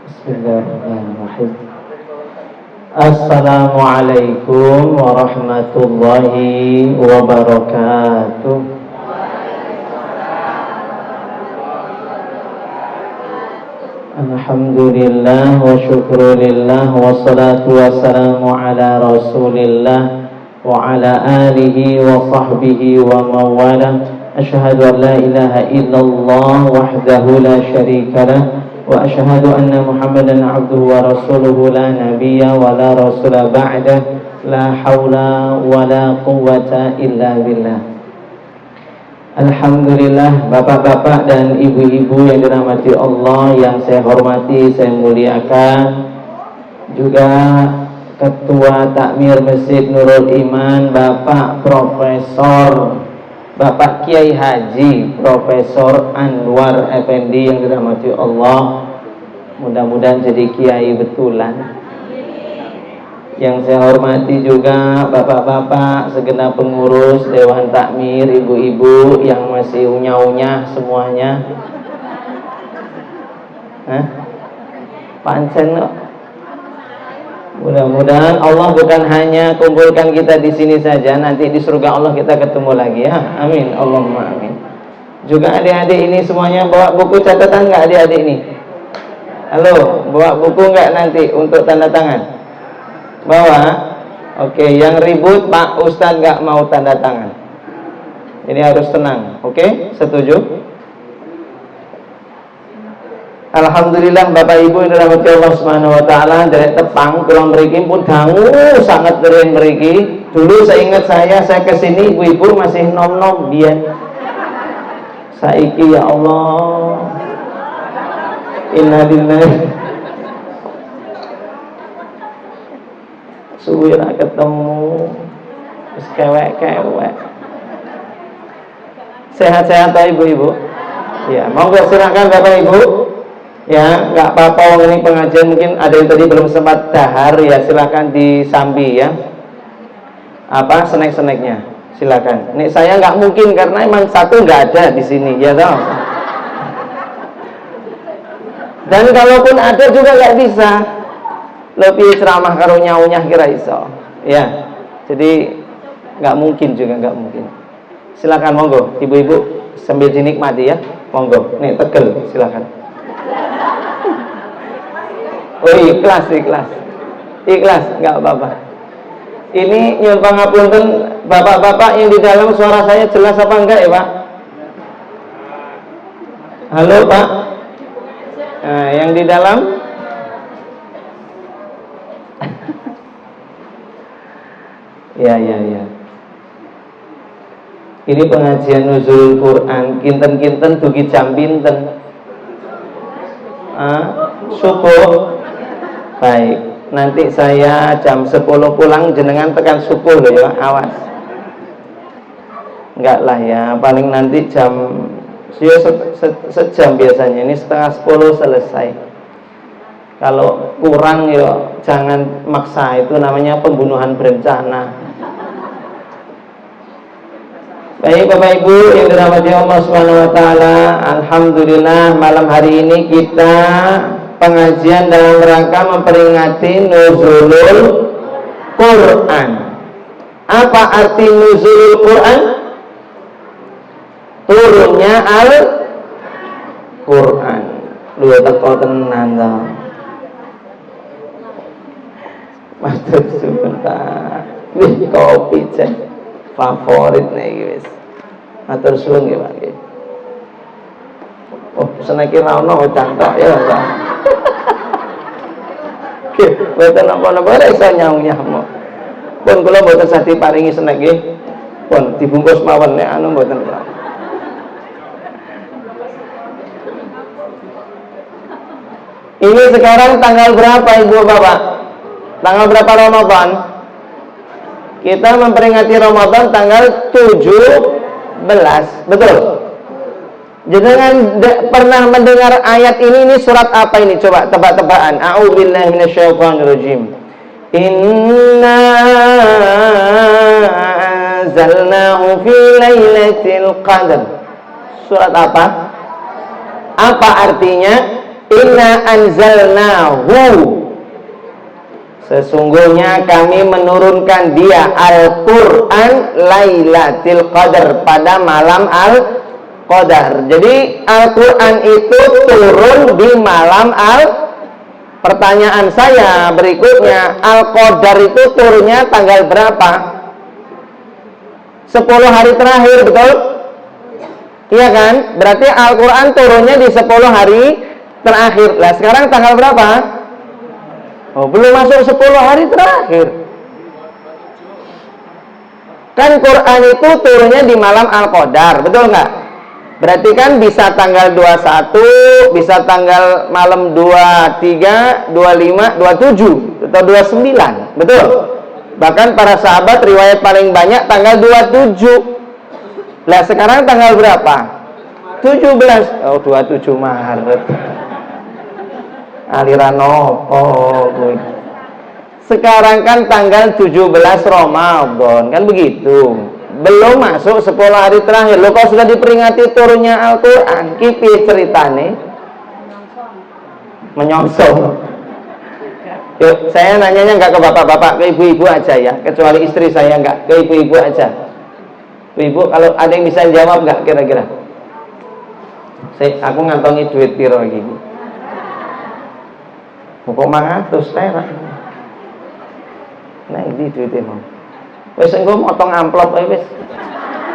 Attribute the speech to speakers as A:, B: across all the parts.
A: Bismillahirrahmanirrahim. Assalamualaikum warahmatullahi wabarakatuh. Alhamdulillah wa syukrulillah wassalatu wassalamu ala rasulillah wa ala alihi wa sahbihi wa mawala. Asyhadu an la ilaha illallah wahdahu la syarika lah wa asyhadu anna Muhammadan abduhu wa rasuluhu la nabiyya wa la rasula ba'dah. La haula wa la quwwata illa billah. Alhamdulillah, bapak-bapak dan ibu-ibu yang dirahmati Allah, yang saya hormati, saya muliakan, juga Ketua Takmir Masjid Nurul Iman, Bapak Profesor, Bapak Kiai Haji Profesor Anwar Effendi yang dirahmati Allah. Mudah-mudahan jadi kiai betulan. Yang saya hormati juga bapak-bapak, segenap pengurus Dewan Takmir, ibu-ibu yang masih unyah-unyah semuanya. Pancen no? Mudah-mudahan Allah bukan hanya kumpulkan kita di sini saja, nanti di surga Allah kita ketemu lagi ya. Amin, Allahumma amin. Juga adik-adik ini semuanya bawa buku catatan nggak adik-adik ini? Halo, bawa buku nggak nanti untuk tanda tangan? Bawa. Oke, yang ribut Pak Ustadz nggak mau tanda tangan. Ini harus tenang. Oke, setuju? Alhamdulillah Bapak Ibu yang dirahmati Allah Subhanahu wa taala, dari tepang kula mriki pun dangu sangat keren mriki. Dulu saya ingat saya kesini ibu-ibu masih nom-nom biyen. Saiki ya Allah. Innalillahi. Suwi lah ketemu, terus kewek-kewek. Sehat-sehat toh ibu-ibu? Ya, monggo silakan Bapak Ibu. Ya, nggak apa-apa, ini pengajian mungkin ada yang tadi belum sempat dahar ya, silakan disambi ya. Apa snack-snacknya? Silakan. Nih saya nggak mungkin karena emang satu nggak ada di sini, ya toh. Dan kalaupun ada juga nggak bisa. Lebih ceramah karo nyaunyah kira iso ya, jadi nggak mungkin juga, nggak mungkin. Silakan monggo ibu-ibu sambil dinikmati ya, monggo. Nih tegel, silakan. Oh ikhlas, nggak apa-apa. Ini nyuwun pangapunten bapak-bapak yang di dalam, suara saya jelas apa enggak ya Pak? Halo Pak. Nah, yang di dalam. Ya. Ini pengajian nuzul Quran, kinten-kinten dugi jam pinten? Subuh. Baik, nanti saya jam 10 pulang, jenengan tekan subuh loh ya, awas. Enggak lah ya, paling nanti jam sejam biasanya, ini setengah 10 selesai. Kalau kurang ya jangan maksa, itu namanya pembunuhan berencana. Baik Bapak Ibu yang dirahmati Allah Subhanahu wa taala, alhamdulillah malam hari ini kita pengajian dalam rangka memperingati nuzulul Quran. Apa arti nuzulul Quran? Turunnya Al-Quran. Lu teko tenan ta. Matur sebentar. Wih, kopi cek favorit nih guys. Matur suwun nggih Pak nggih. Oh, seneki ra ono cantok ya Pak. Oke, mboten napa-napa rek iso nyaunyah-nyauh. Pun kula mboten sadi paringi senek nggih. Pun dibungkus mawon nek anu mboten. Ini sekarang tanggal berapa Ibu Bapak? Tanggal berapa Ramadan? Kita memperingati Ramadan tanggal 17, betul? Jangan pernah mendengar ayat ini surat apa ini? Coba tebak-tebakan. A'udzubillahi minasyaitonirrajim. Inna anzalnahu fi lailatul qadar. Surat apa? Apa artinya?
B: Inna anzalnahu, sesungguhnya kami menurunkan dia, Al-Quran, Lailatul Qadar, pada malam Al-Qadar. Jadi Al-Quran itu turun di malam Pertanyaan saya berikutnya, Al-Qadar itu turunnya tanggal berapa? 10 hari terakhir, betul? Iya kan? Berarti Al-Quran turunnya di 10 hari terakhir. Lah sekarang tanggal berapa? Oh, belum masuk 10 hari terakhir. Kan Quran itu turunnya di malam Al-Qadar, betul nggak? Berarti kan bisa tanggal 21, bisa tanggal malam 23, 25, 27 atau 29, betul? Bahkan para sahabat riwayat paling banyak tanggal 27. Lah sekarang tanggal berapa? 17. Oh, 27 Maret. Aliran gue. Sekarang kan tanggal 17 Ramadan, kan begitu. Belum masuk 10 hari terakhir. Lo kok sudah diperingati turunnya Al-Quran, kipi ceritane menyongsong. Yuk, saya nanyanya nggak ke bapak-bapak, ke ibu-ibu aja ya. Kecuali istri saya nggak, ke ibu-ibu aja. Ibu, kalau ada yang bisa jawab nggak kira-kira? Aku ngantongi duit piro lagi. Kok mangatus terak. Nah, ini duitnya mau. Wes engko motong amplop wis.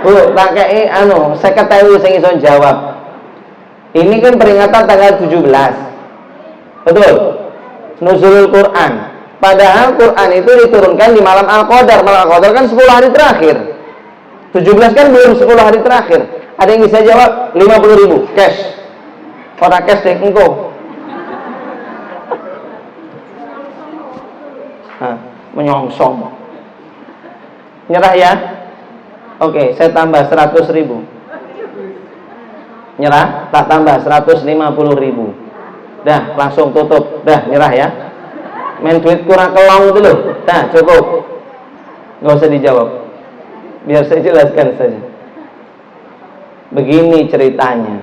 B: Bu, tak kei 50.000 sing iso jawab. Ini kan peringatan tanggal 17. Betul? Nuzulul Quran. Padahal Quran itu diturunkan di malam Al-Qadar. Malam Al-Qadar kan 10 hari terakhir. 17 kan belum 10 hari terakhir. Ada yang bisa jawab? 50.000 cash. Ora cash deh engko. Menyongsong. Nyerah ya? Oke, saya tambah 100.000. Nyerah? Tak tambah 150.000. Dah, langsung tutup. Dah, nyerah ya. Main duit kurang kelong itu loh. Nah, cukup. Nggak usah dijawab. Biar saya jelaskan saja. Begini ceritanya.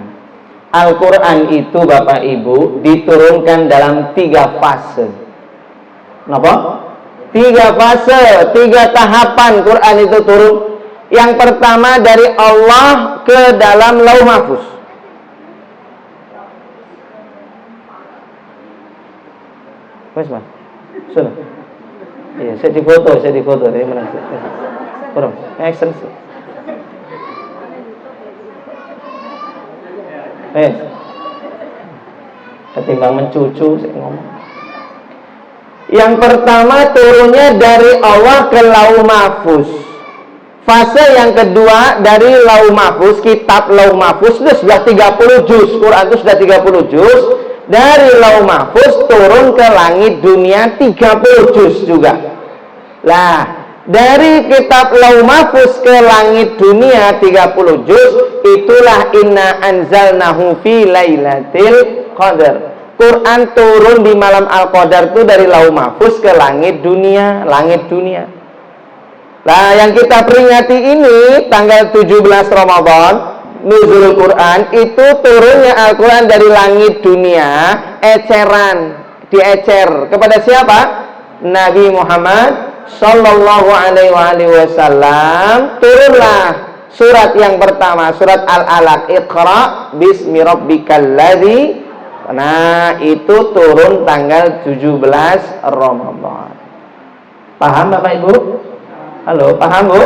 B: Al-Quran itu Bapak Ibu diturunkan dalam 3 fase. Kenapa? 3 fase, 3 tahapan Quran itu turun. Yang pertama dari Allah ke dalam Lauh Mahfuz. Wes, Mas. Sudah. Iya, saya difoto dari mana? Kurang. Action. Ketimbang mencucu saya ngomong. Yang pertama turunnya dari Allah ke Lauh Mahfuz. Fase yang kedua dari Lauh Mahfuz, kitab Lauh Mahfuz itu sudah 30 juz. Quran itu sudah 30 juz. Dari Lauh Mahfuz turun ke langit dunia 30 juz juga. Lah, dari kitab Lauh Mahfuz ke langit dunia 30 juz, itulah inna anzalnahu fi lailatul qadar. Quran turun di malam Al-Qadar itu dari Lauh Mahfuz ke langit dunia. Nah, yang kita peringati ini tanggal 17 Ramadan, Nuzulul Quran, itu turunnya Al-Quran dari langit dunia, diecer kepada siapa? Nabi Muhammad Sallallahu Alaihi Wasallam. Turunlah surat yang pertama, surat Al-Alaq, Iqra bismi rabbikal ladzi. Nah, itu turun tanggal 17 Ramadan. Paham Bapak Ibu? Halo, paham Bu?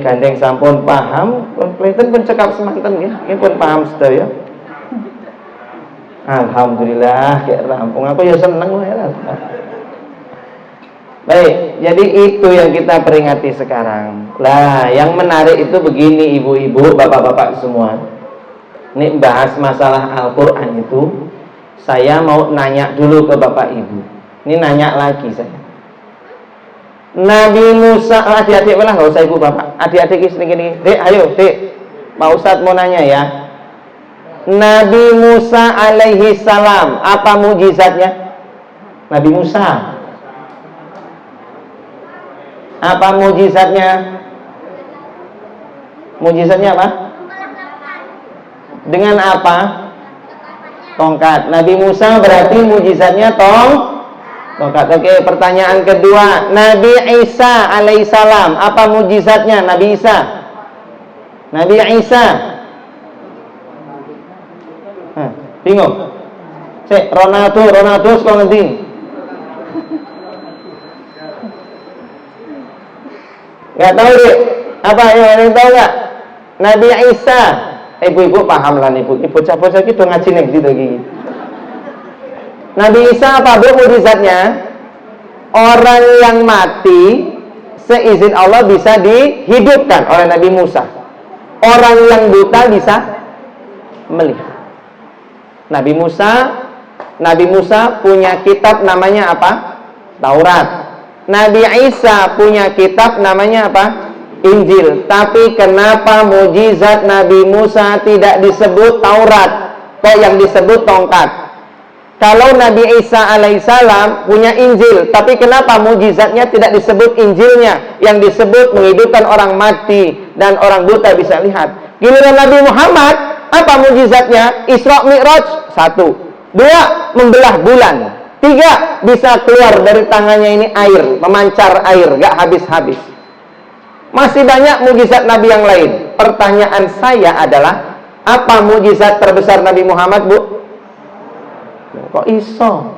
B: Gandeng sampun paham. Kelihatan pun cekap semanten ya. Ini pun paham sedaya. Alhamdulillah, kayak rampung. Aku ya seneng ya. Baik, jadi itu yang kita peringati sekarang. Lah, yang menarik itu begini ibu-ibu, bapak-bapak semua. Ini bahas masalah Al-Quran itu, saya mau nanya dulu ke Bapak Ibu. Ini nanya lagi saya. Nabi Musa, adik-adik lah, nggak usah ibu bapak. Adik-adik gini, dek, ayo, dek. Pak Ustadz mau nanya ya. Nabi Musa alaihi salam, apa mujizatnya? Nabi Musa. Apa mujizatnya? Mujizatnya apa? Dengan apa? Tongkat. Nabi Musa berarti mujizatnya tongkat. Oke, pertanyaan kedua, Nabi Isa alaihissalam, apa mujizatnya Nabi Isa? Nabi Isa. Bingung? Ronaldo sekolah nanti. Gak tahu deh. Apa yang tahu nggak? Nabi Isa. Ibu-ibu paham lah nih, ibu. Bocah-bocah gitu ngaji nih gitu gini. Nabi Isa apa bu mujizatnya? Orang yang mati seizin Allah bisa dihidupkan oleh Nabi Musa. Orang yang buta bisa melihat. Nabi Musa punya kitab namanya apa? Taurat. Nabi Isa punya kitab namanya apa? Injil. Tapi kenapa mujizat Nabi Musa tidak disebut Taurat, kok yang disebut tongkat? Kalau Nabi Isa alaihissalam punya Injil, tapi kenapa mujizatnya tidak disebut Injilnya, yang disebut menghidupkan orang mati dan orang buta bisa lihat? Giliran Nabi Muhammad, apa mujizatnya? Isra Mi'raj, 1. 2, membelah bulan. 3, bisa keluar dari tangannya ini air, memancar air, gak habis-habis. Masih banyak mujizat Nabi yang lain. Pertanyaan saya adalah, apa mujizat terbesar Nabi Muhammad, bu? Kok iso?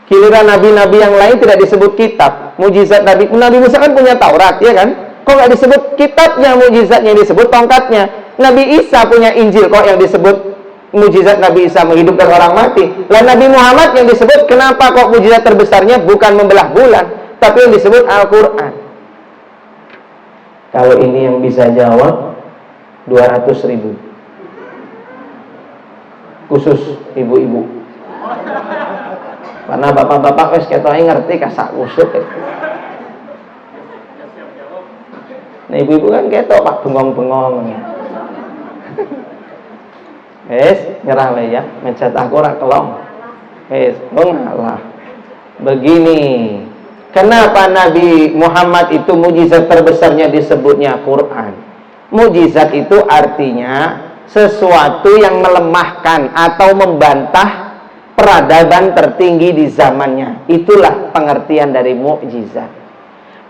B: Giliran nabi-nabi yang lain tidak disebut kitab. Mujizat Nabi Musa kan punya Taurat, ya kan? Kok nggak disebut kitabnya, mujizatnya disebut tongkatnya? Nabi Isa punya Injil, kok yang disebut mujizat Nabi Isa menghidupkan orang mati? Lah Nabi Muhammad yang disebut, kenapa kok mujizat terbesarnya bukan membelah bulan, tapi yang disebut Al-Quran? Kalau ini yang bisa jawab 200.000, khusus ibu-ibu. Karena bapak-bapak wes ketoke ngerti kasak kusuk. Nah ibu-ibu kan ketok pak bengong-bengong. Nyerah lah ya, mencet aku ora kelong. Mengalah. Begini, kenapa Nabi Muhammad itu mujizat terbesarnya disebutnya Quran? Mujizat itu artinya sesuatu yang melemahkan atau membantah peradaban tertinggi di zamannya. Itulah pengertian dari mukjizat.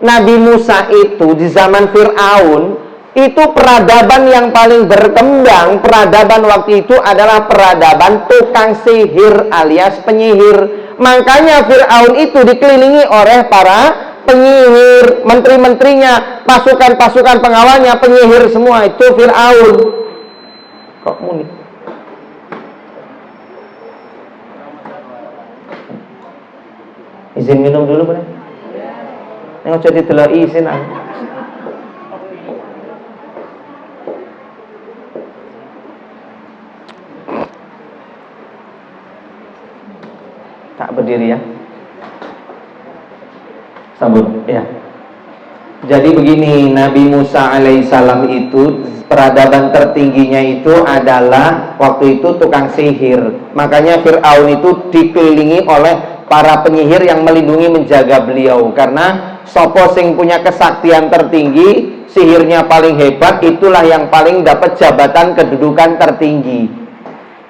B: Nabi Musa itu di zaman Fir'aun, itu peradaban yang paling berkembang. Peradaban waktu itu adalah peradaban tukang sihir alias penyihir. Makanya Fir'aun itu dikelilingi oleh para penyihir, menteri-menterinya, pasukan-pasukan pengawalnya, penyihir semua. Itu Fir'aun. Kok muni? Izin minum dulu boleh? Nengok jadi telai izin aku. Tak berdiri ya. Sambung ya. Jadi begini, Nabi Musa alaihissalam itu peradaban tertingginya itu adalah waktu itu tukang sihir. Makanya Fir'aun itu dikelilingi oleh para penyihir yang melindungi menjaga beliau. Karena sopo sing punya kesaktian tertinggi, sihirnya paling hebat, itulah yang paling dapat jabatan kedudukan tertinggi.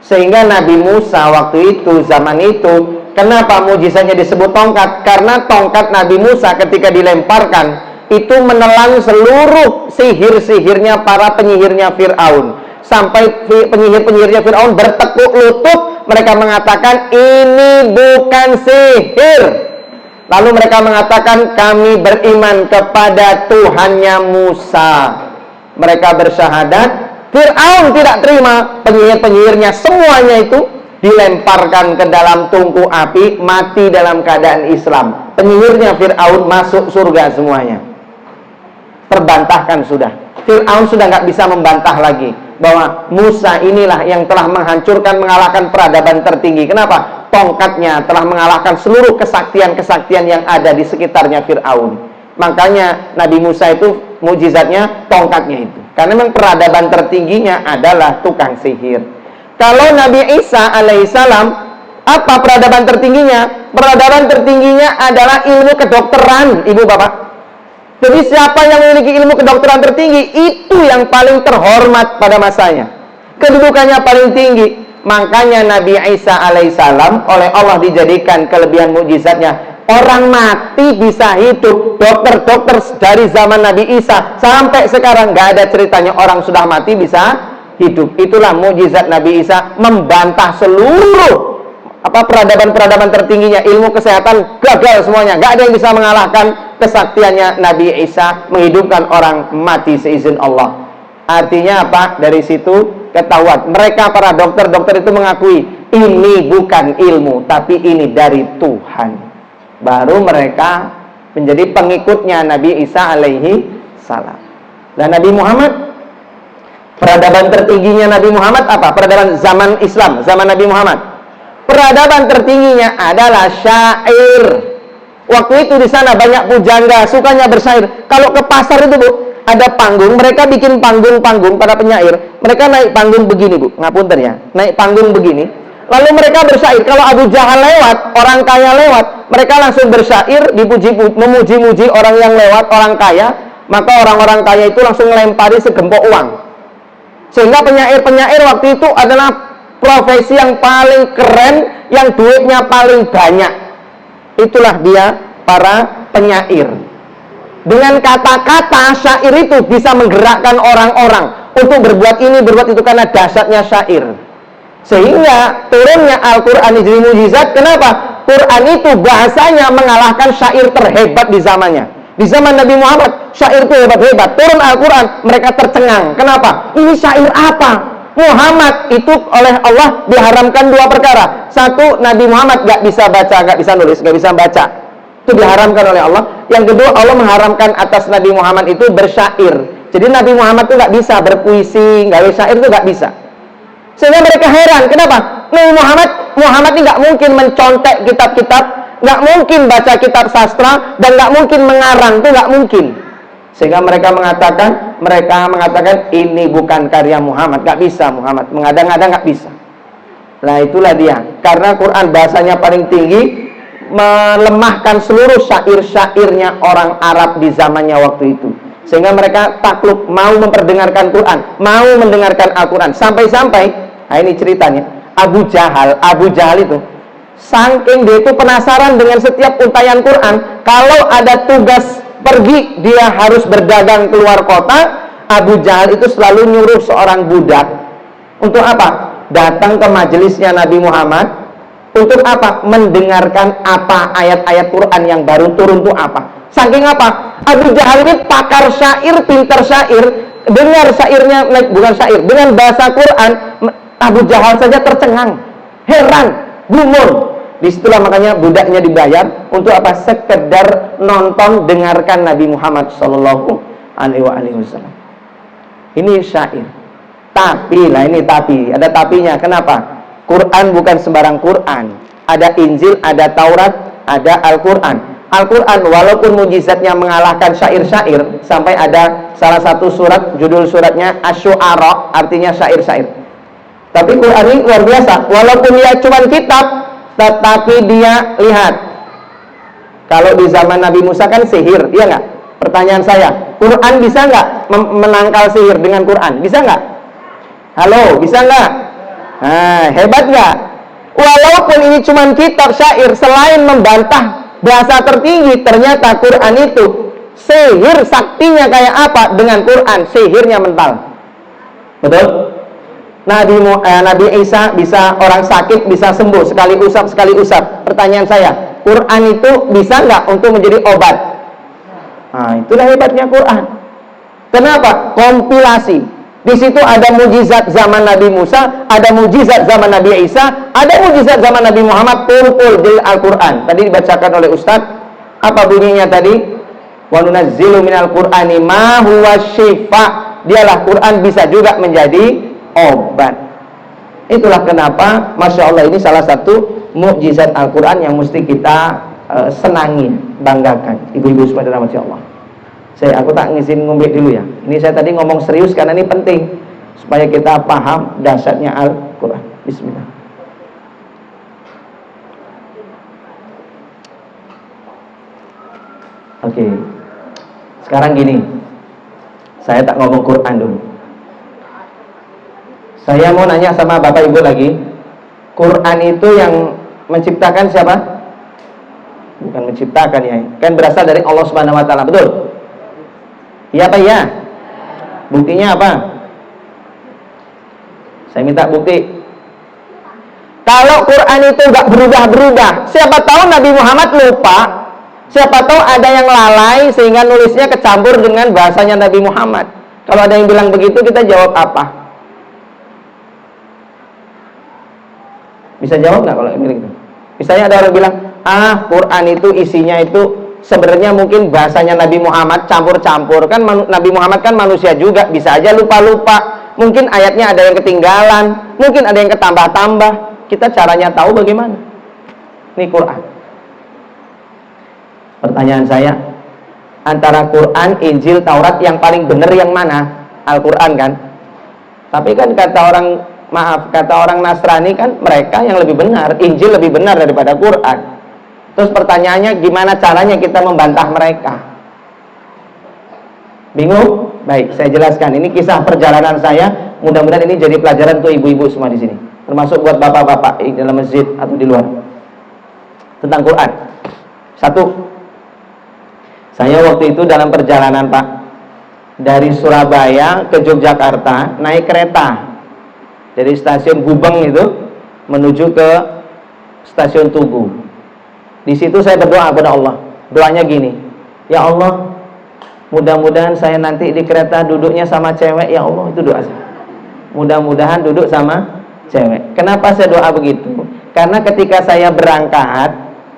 B: Sehingga Nabi Musa waktu itu, zaman itu, kenapa mujizatnya disebut tongkat? Karena tongkat Nabi Musa ketika dilemparkan itu menelan seluruh sihir-sihirnya para penyihirnya Fir'aun. Sampai penyihir-penyihirnya Fir'aun bertekuk lutut, mereka mengatakan ini bukan sihir. Lalu mereka mengatakan kami beriman kepada Tuhannya Musa. Mereka bersyahadat. Fir'aun tidak terima, penyihir-penyihirnya semuanya itu dilemparkan ke dalam tungku api, mati dalam keadaan Islam. Penyihirnya Fir'aun masuk surga semuanya. Terbantahkan sudah. Fir'aun sudah nggak bisa membantah lagi bahwa Musa inilah yang telah menghancurkan, mengalahkan peradaban tertinggi. Kenapa? Tongkatnya telah mengalahkan seluruh kesaktian-kesaktian yang ada di sekitarnya Fir'aun. Makanya Nabi Musa itu mujizatnya tongkatnya itu. Karena memang peradaban tertingginya adalah tukang sihir. Kalau Nabi Isa alaihissalam, apa peradaban tertingginya? Peradaban tertingginya adalah ilmu kedokteran, ibu bapak. Jadi siapa yang memiliki ilmu kedokteran tertinggi, itu yang paling terhormat pada masanya. Kedudukannya paling tinggi. Makanya Nabi Isa alaihissalam oleh Allah dijadikan kelebihan mukjizatnya. Orang mati bisa hidup. Dokter-dokter dari zaman Nabi Isa sampai sekarang nggak ada ceritanya orang sudah mati bisa hidup. Itulah mukjizat Nabi Isa, membantah seluruh peradaban-peradaban tertingginya. Ilmu kesehatan gagal semuanya. Nggak ada yang bisa mengalahkan kesaktiannya Nabi Isa menghidupkan orang mati seizin Allah. Artinya apa? Dari situ ketahuan. Mereka para dokter-dokter itu mengakui ini bukan ilmu, tapi ini dari Tuhan. Baru mereka menjadi pengikutnya Nabi Isa alaihi salam. Dan Nabi Muhammad, peradaban tertingginya Nabi Muhammad apa? Peradaban zaman Islam, zaman Nabi Muhammad. Peradaban tertingginya adalah syair. Waktu itu di sana banyak pujangga, sukanya bersair. Kalau ke pasar itu, Bu, ada panggung, mereka bikin panggung-panggung para penyair. Mereka naik panggung begini, Bu, ngapunten ya, naik panggung begini. Lalu mereka bersair. Kalau Abu Jahal lewat, orang kaya lewat, mereka langsung bersair, memuji-muji orang yang lewat, orang kaya. Maka orang-orang kaya itu langsung melempari segempok uang. Sehingga penyair-penyair waktu itu adalah profesi yang paling keren, yang duitnya paling banyak. Itulah dia para penyair. Dengan kata-kata syair itu bisa menggerakkan orang-orang untuk berbuat ini, berbuat itu, karena dahsyatnya syair. Sehingga turunnya Al-Quran jadi mujizat. Kenapa? Quran itu bahasanya mengalahkan syair terhebat di zamannya. Di zaman Nabi Muhammad, syair itu hebat-hebat. Turun Al-Quran, mereka tercengang. Kenapa? Ini syair apa? Muhammad itu oleh Allah diharamkan dua perkara. Satu, Nabi Muhammad gak bisa baca, gak bisa nulis, gak bisa baca. Itu diharamkan oleh Allah. Yang kedua, Allah mengharamkan atas Nabi Muhammad itu bersyair. Jadi Nabi Muhammad itu gak bisa berpuisi, gawe syair itu gak bisa. Sehingga mereka heran, kenapa? Nabi Muhammad ini nggak mungkin mencontek kitab-kitab, nggak mungkin baca kitab sastra, dan nggak mungkin mengarang, itu nggak mungkin. Sehingga mereka mengatakan ini bukan karya Muhammad, nggak bisa Muhammad, mengada-ngada nggak bisa. Nah itulah dia, karena Quran bahasanya paling tinggi, melemahkan seluruh syair-syairnya orang Arab di zamannya waktu itu. Sehingga mereka takluk, mau memperdengarkan Quran, mau mendengarkan Al-Quran. Sampai-sampai, nah ini ceritanya, Abu Jahal itu, saking dia itu penasaran dengan setiap untayan Quran. Kalau ada tugas pergi, dia harus berdagang keluar kota. Abu Jahal itu selalu nyuruh seorang budak. Untuk apa? Datang ke majelisnya Nabi Muhammad. Untuk apa? Mendengarkan apa ayat-ayat Quran yang baru turun itu apa. Saking apa? Abu Jahal ini pakar syair, pintar syair. Dengar syairnya, bukan syair, dengan bahasa Quran, Abu Jahal saja tercengang, heran, gumun. Disitulah makanya budaknya dibayar untuk apa? Sekedar nonton, dengarkan Nabi Muhammad Sallallahu Alaihi Wasallam. Ini syair. Tapi, ada tapinya. Kenapa? Quran bukan sembarang Quran. Ada Injil, ada Taurat, ada Al-Quran. Al-Quran walaupun mujizatnya mengalahkan syair-syair, sampai ada salah satu surat, judul suratnya Asy-Syu'ara, artinya syair-syair. Tapi Quran ini luar biasa. Walaupun dia cuma kitab, tetapi dia, lihat, kalau di zaman Nabi Musa kan sihir, iya nggak? Pertanyaan saya, Quran bisa nggak menangkal sihir dengan Quran? Bisa nggak? Halo, bisa nggak? Nah, hebat nggak? Walaupun ini cuma kitab syair, selain membantah bahasa tertinggi, ternyata Quran itu sihir, saktinya kayak apa? Dengan Quran, sihirnya mental. Betul? Nabi Isa bisa, orang sakit bisa sembuh, sekali usap. Pertanyaan saya, Quran itu bisa nggak untuk menjadi obat? Nah, itulah hebatnya Quran. Kenapa? Kompilasi. Di situ ada mujizat zaman Nabi Musa, ada mujizat zaman Nabi Isa, ada mujizat zaman Nabi Muhammad, kumpul di Al-Quran. Tadi dibacakan oleh Ustadz, apa bunyinya tadi? Wa nunazzilu minal Qur'ani ma huwa syifa. Dialah Quran bisa juga menjadi obat. Itulah kenapa, Masya Allah, ini salah satu mukjizat Al-Quran yang mesti kita senangi, banggakan. Ibu-ibu semua dirahmati Allah. Aku tak ngizin ngombe dulu ya. Ini saya tadi ngomong serius karena ini penting supaya kita paham dahsyatnya Al-Quran. Bismillah. Oke. Sekarang gini, saya tak ngomong Quran dulu. Saya mau nanya sama Bapak Ibu lagi. Quran itu yang menciptakan siapa? Bukan menciptakan ya, kan berasal dari Allah Subhanahu wa taala, betul? Iya apa iya? Buktinya apa? Saya minta bukti. Kalau Quran itu nggak berubah-berubah, siapa tahu Nabi Muhammad lupa, siapa tahu ada yang lalai sehingga nulisnya kecampur dengan bahasanya Nabi Muhammad. Kalau ada yang bilang begitu, kita jawab apa? Bisa jawab nggak kalau gitu? Misalnya ada orang bilang, Quran itu isinya itu sebenarnya mungkin bahasanya Nabi Muhammad campur-campur. Kan Nabi Muhammad kan manusia juga, bisa aja lupa-lupa. Mungkin ayatnya ada yang ketinggalan, mungkin ada yang ketambah-tambah. Kita caranya tahu bagaimana? Ini Quran. Pertanyaan saya, antara Quran, Injil, Taurat yang paling benar yang mana? Al-Quran kan? Tapi kan kata orang Nasrani kan mereka yang lebih benar, Injil lebih benar daripada Quran. Terus pertanyaannya, gimana caranya kita membantah mereka? Bingung? Baik, saya jelaskan. Ini kisah perjalanan saya. Mudah-mudahan ini jadi pelajaran untuk ibu-ibu semua di sini, termasuk buat bapak-bapak di dalam masjid atau di luar. Tentang Quran. Satu, saya waktu itu dalam perjalanan Pak, dari Surabaya ke Yogyakarta naik kereta. Dari stasiun Gubeng itu menuju ke stasiun Tugu. Di situ saya berdoa kepada Allah. Doanya gini, ya Allah, mudah-mudahan saya nanti di kereta duduknya sama cewek. Ya Allah, itu doa saya. Mudah-mudahan duduk sama cewek. Kenapa saya doa begitu? Karena ketika saya berangkat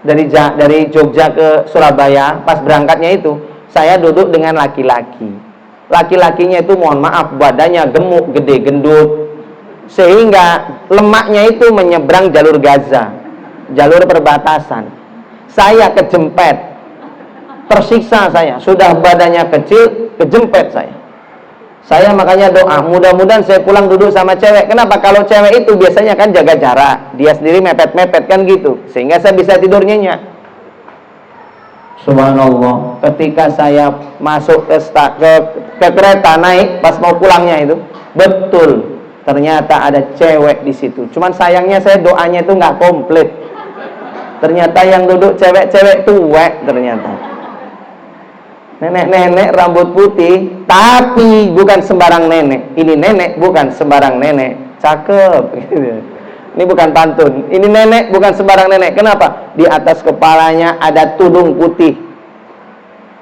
B: dari Jogja ke Surabaya, pas berangkatnya itu saya duduk dengan laki-laki. Laki-lakinya itu mohon maaf badannya gemuk, gede, gendut, sehingga lemaknya itu menyeberang jalur Gaza, jalur perbatasan. Saya kejempet, tersiksa saya. Sudah badannya kecil, kejempet saya. Saya makanya doa, mudah-mudahan saya pulang duduk sama cewek. Kenapa? Kalau cewek itu biasanya kan jaga jarak, dia sendiri mepet-mepet kan gitu, sehingga saya bisa tidur nyenyak. Subhanallah, ketika saya masuk ke kereta naik, pas mau pulangnya itu, betul, ternyata ada cewek di situ. Cuman sayangnya saya doanya itu nggak komplit. Ternyata yang duduk cewek-cewek tuwek ternyata. Nenek-nenek rambut putih, tapi bukan sembarang nenek. Ini nenek bukan sembarang nenek. Cakep. Ini bukan pantun. Ini nenek bukan sembarang nenek. Kenapa? Di atas kepalanya ada tudung putih.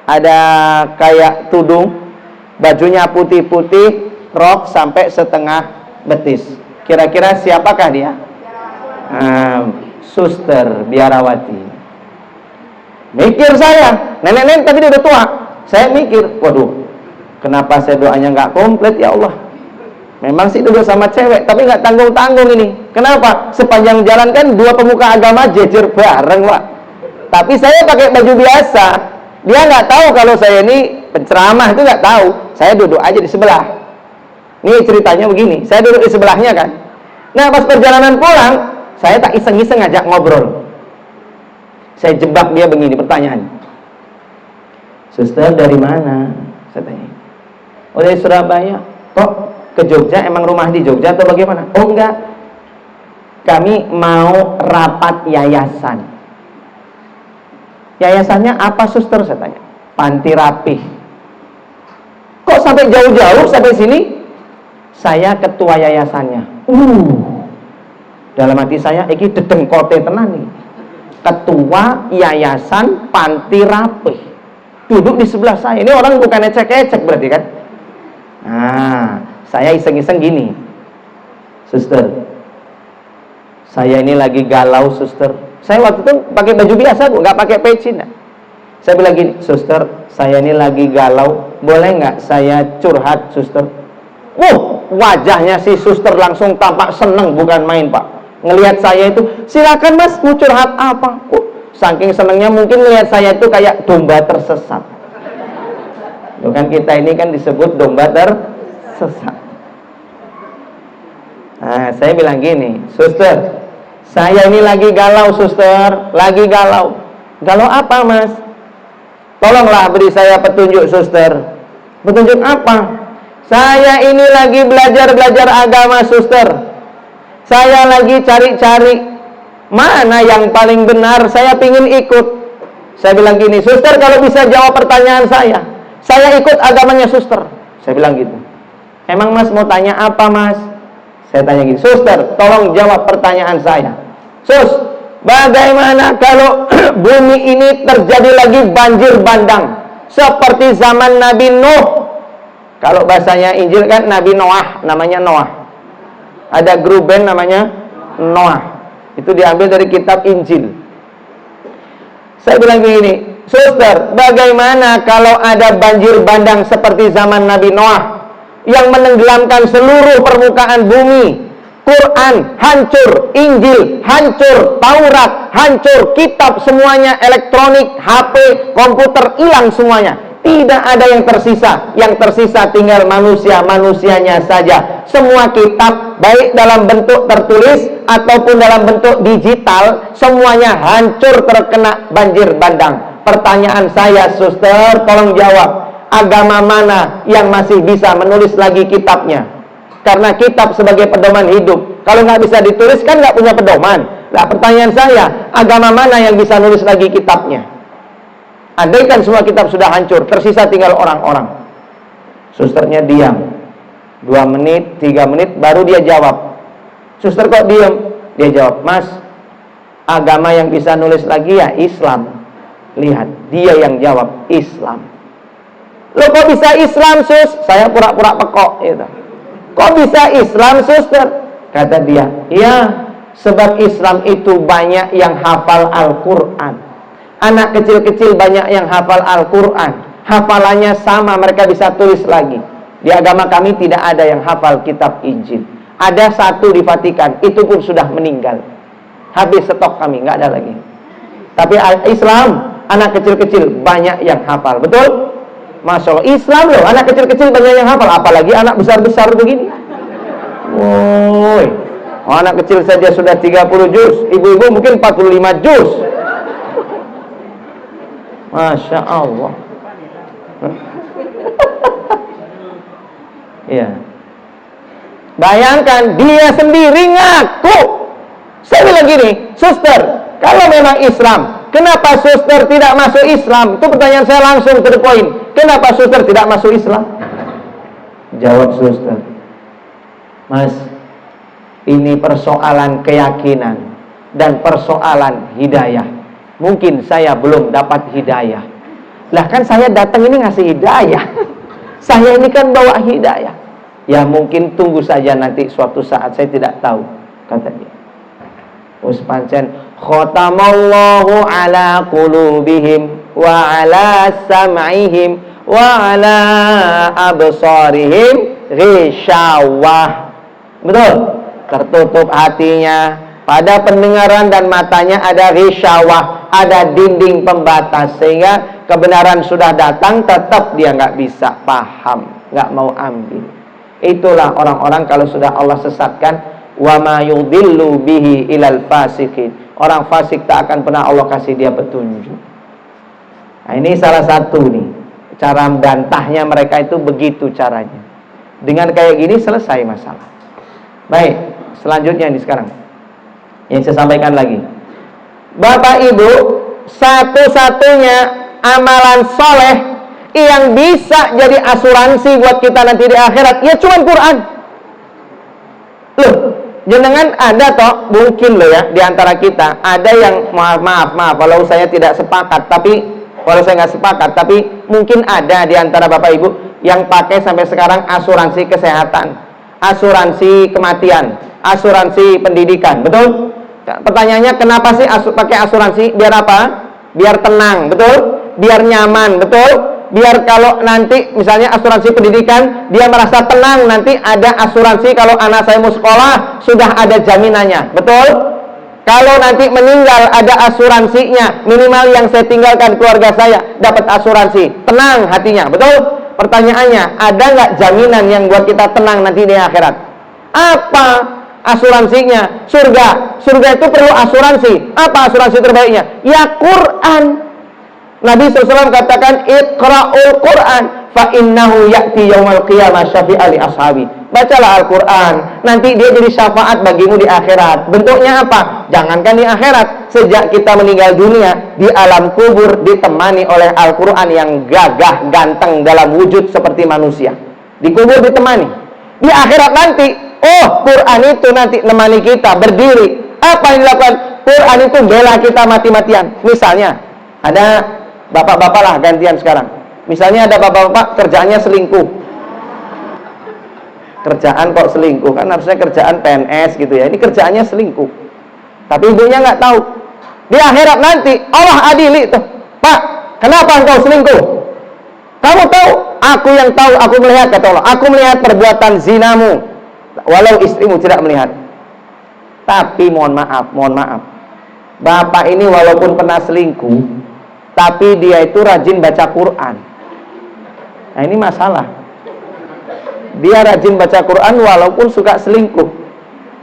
B: Ada kayak tudung, bajunya putih-putih, rok sampai setengah betis. Kira-kira siapakah dia? Suster biarawati. Mikir saya, nenek-nenek tapi dia udah tua. Saya mikir, waduh, kenapa saya doanya nggak komplit ya Allah? Memang sih duduk sama cewek, tapi nggak tanggung-tanggung ini. Kenapa? Sepanjang jalan kan dua pemuka agama jejer bareng, Pak. Tapi saya pakai baju biasa. Dia nggak tahu kalau saya ini penceramah, itu nggak tahu. Saya duduk aja di sebelah. Ini ceritanya begini, saya duduk di sebelahnya kan. Nah pas perjalanan pulang, saya tak iseng-iseng ngajak ngobrol. Saya jebak dia begini pertanyaan. Suster dari mana? Saya tanya. Oh dari Surabaya. Kok ke Jogja? Emang rumah di Jogja atau bagaimana? Oh enggak. Kami mau rapat yayasan. Yayasannya apa suster? Saya tanya. Panti Rapih. Kok sampai jauh-jauh sampai sini? Saya ketua yayasannya. Dalam hati saya, iki dedeng kote tenan nih. Ketua yayasan Panti Rapih. Duduk di sebelah saya. Ini orang bukan ecek-ecek berarti kan? Nah, saya iseng-iseng gini. Suster, saya ini lagi galau suster. Saya waktu itu pakai baju biasa, nggak pakai peci. Saya bilang gini, suster, saya ini lagi galau. Boleh nggak saya curhat suster? Wajahnya si suster langsung tampak seneng, bukan main Pak. Ngelihat saya itu, silakan mas, mau curhat apa? Saking senengnya mungkin ngelihat saya itu kayak domba tersesat. Loh kan kita ini kan disebut domba tersesat. Nah, saya bilang gini, suster, saya ini lagi galau suster, lagi galau. Galau apa mas? Tolonglah beri saya petunjuk suster. Petunjuk apa? Saya ini lagi belajar agama suster. Saya lagi cari-cari mana yang paling benar, saya pingin ikut. Saya bilang gini, suster kalau bisa jawab pertanyaan saya ikut agamanya suster. Saya bilang gitu. Emang mas mau tanya apa mas? Saya tanya gini, suster tolong jawab pertanyaan saya. Sus, bagaimana kalau bumi ini terjadi lagi banjir bandang seperti zaman Nabi Nuh? Kalau bahasanya Injil kan Nabi Noah, namanya Noah. Ada grup band namanya Noah. Itu diambil dari kitab Injil. Saya bilang gini, suster, bagaimana kalau ada banjir bandang seperti zaman Nabi Noah yang menenggelamkan seluruh permukaan bumi? Quran hancur, Injil hancur, Taurat hancur, kitab semuanya elektronik, HP, komputer hilang semuanya. Tidak ada yang tersisa. Yang tersisa tinggal manusianya saja. Semua kitab baik dalam bentuk tertulis ataupun dalam bentuk digital, semuanya hancur terkena banjir bandang. Pertanyaan saya, suster, tolong jawab. Agama mana yang masih bisa menulis lagi kitabnya? Karena kitab sebagai pedoman hidup. Kalau nggak bisa ditulis kan nggak punya pedoman. Nah, pertanyaan saya, agama mana yang bisa nulis lagi kitabnya? Andaikan semua kitab sudah hancur, tersisa tinggal orang-orang. Susternya diam 2 menit, 3 menit, baru dia jawab. Suster kok diam? Dia jawab, mas, agama yang bisa nulis lagi ya Islam. Lihat, dia yang jawab Islam. Loh kok bisa Islam sus? Saya pura-pura pekok gitu. Kok bisa Islam suster? Kata dia, iya, sebab Islam itu banyak yang hafal Al-Quran. Anak kecil-kecil banyak yang hafal Al-Quran. Hafalannya sama, mereka bisa tulis lagi. Di agama kami tidak ada yang hafal kitab Injil. Ada 1 di Vatikan, itu pun sudah meninggal. Habis stok kami, nggak ada lagi. Tapi Islam, anak kecil-kecil banyak yang hafal. Betul? Masya Allah, Islam loh, anak kecil-kecil banyak yang hafal. Apalagi anak besar-besar begini. Woi, anak kecil saja sudah 30 juz, ibu-ibu mungkin 45 juz. Masya Allah. Ya. Bayangkan dia sendiri ngaku. Saya bilang gini, suster, kalau memang Islam, kenapa suster tidak masuk Islam? Itu pertanyaan saya langsung to the point. Kenapa suster tidak masuk Islam? Jawab suster, mas, ini persoalan keyakinan dan persoalan hidayah. Mungkin saya belum dapat hidayah. Lah kan saya datang ini ngasih hidayah. Saya ini kan bawa hidayah. Ya mungkin tunggu saja nanti suatu saat, saya tidak tahu, kata dia. Uspancen khatamallahu ala qulubihim wa ala sam'ihim wa ala absarihim ghishawah. Betul? Tertutup hatinya, pada pendengaran dan matanya ada ghishawah, ada dinding pembatas, sehingga kebenaran sudah datang tetap dia nggak bisa paham, nggak mau ambil. Itulah orang-orang kalau sudah Allah sesatkan, wa ma yudillu bihi ilal fasikin. Orang fasik tak akan pernah Allah kasih dia petunjuk. Nah, ini salah satu nih cara bantahnya mereka, itu begitu caranya. Dengan kayak gini selesai masalah. Baik, selanjutnya ini sekarang yang saya sampaikan lagi, Bapak Ibu, satu-satunya amalan soleh yang bisa jadi asuransi buat kita nanti di akhirat, ya cuma Quran. Loh, jenengan ada toh, mungkin loh ya, di antara kita ada yang maaf kalau saya tidak sepakat, tapi kalau saya nggak sepakat, tapi mungkin ada di antara Bapak Ibu yang pakai sampai sekarang asuransi kesehatan, asuransi kematian, asuransi pendidikan. Betul? Pertanyaannya, kenapa sih pakai asuransi? Biar apa? Biar tenang, betul? Biar nyaman, betul? Biar kalau nanti misalnya asuransi pendidikan, dia merasa tenang, nanti ada asuransi kalau anak saya mau sekolah, sudah ada jaminannya, betul? Kalau nanti meninggal, ada asuransinya, minimal yang saya tinggalkan keluarga saya dapat asuransi, tenang hatinya, betul? Pertanyaannya, ada nggak jaminan yang buat kita tenang nanti di akhirat? Apa asuransinya? Surga. Surga itu perlu asuransi. Apa asuransi terbaiknya? Ya Quran. Nabi SAW katakan, Iqra'ul Quran fa innahu ya'ti yaumal qiyamah syafi'a li ashabi. bacalah Al-Quran. Nanti dia jadi syafaat bagimu di akhirat. Bentuknya apa? Jangankan di akhirat, sejak kita meninggal dunia, di alam kubur ditemani oleh Al-Quran yang gagah, ganteng dalam wujud seperti manusia. Di kubur ditemani. Di akhirat nanti, oh Quran itu nanti nemani kita berdiri. Apa yang dilakukan? Quran itu bela kita mati-matian. Misalnya, ada bapak-bapak lah gantian sekarang. Misalnya ada bapak-bapak kerjaannya selingkuh. Kerjaan kok selingkuh? Kan harusnya kerjaan PNS gitu ya. Ini kerjaannya selingkuh. Tapi ibunya nggak tahu. Di akhirat nanti Allah adili tuh. Pak, kenapa engkau selingkuh? Kamu tahu? Aku yang tahu, aku melihat, kata Allah. Aku melihat perbuatan zinamu. Walau istrimu tidak melihat. Tapi mohon maaf. Bapak ini walaupun pernah selingkuh, tapi dia itu rajin baca Quran. Nah ini masalah. Dia rajin baca Quran walaupun suka selingkuh.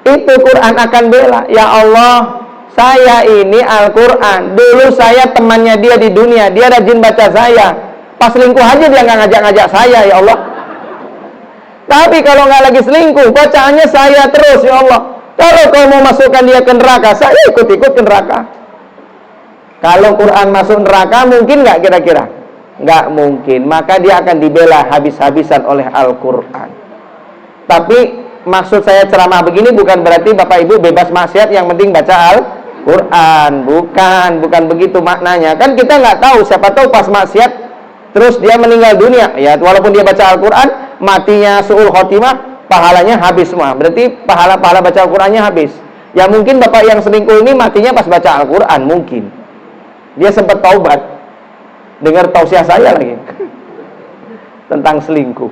B: Itu Quran akan bela. Ya Allah, saya ini Al-Quran. Dulu saya temannya dia di dunia. Dia rajin baca saya. Pas selingkuh aja dia nggak ngajak-ngajak saya, ya Allah. Tapi kalau nggak lagi selingkuh, bacaannya saya terus, ya Allah. Kalau kau mau masukkan dia ke neraka, saya ikut-ikut ke neraka. Kalau Quran masuk neraka, mungkin nggak kira-kira? Nggak mungkin. Maka dia akan dibela habis-habisan oleh Al-Quran. Tapi maksud saya ceramah begini bukan berarti Bapak Ibu bebas maksiat, yang penting baca Al-Quran. Bukan begitu maknanya. Kan kita nggak tahu, siapa tahu pas maksiat terus dia meninggal dunia. Ya, walaupun dia baca Al-Quran, matinya su'ul khotimah, pahalanya habis semua. Berarti pahala-pahala baca Al-Qurannya habis. Ya mungkin bapak yang selingkuh ini matinya pas baca Al-Quran, mungkin. Dia sempat taubat. Dengar tausiah saya lagi tentang selingkuh.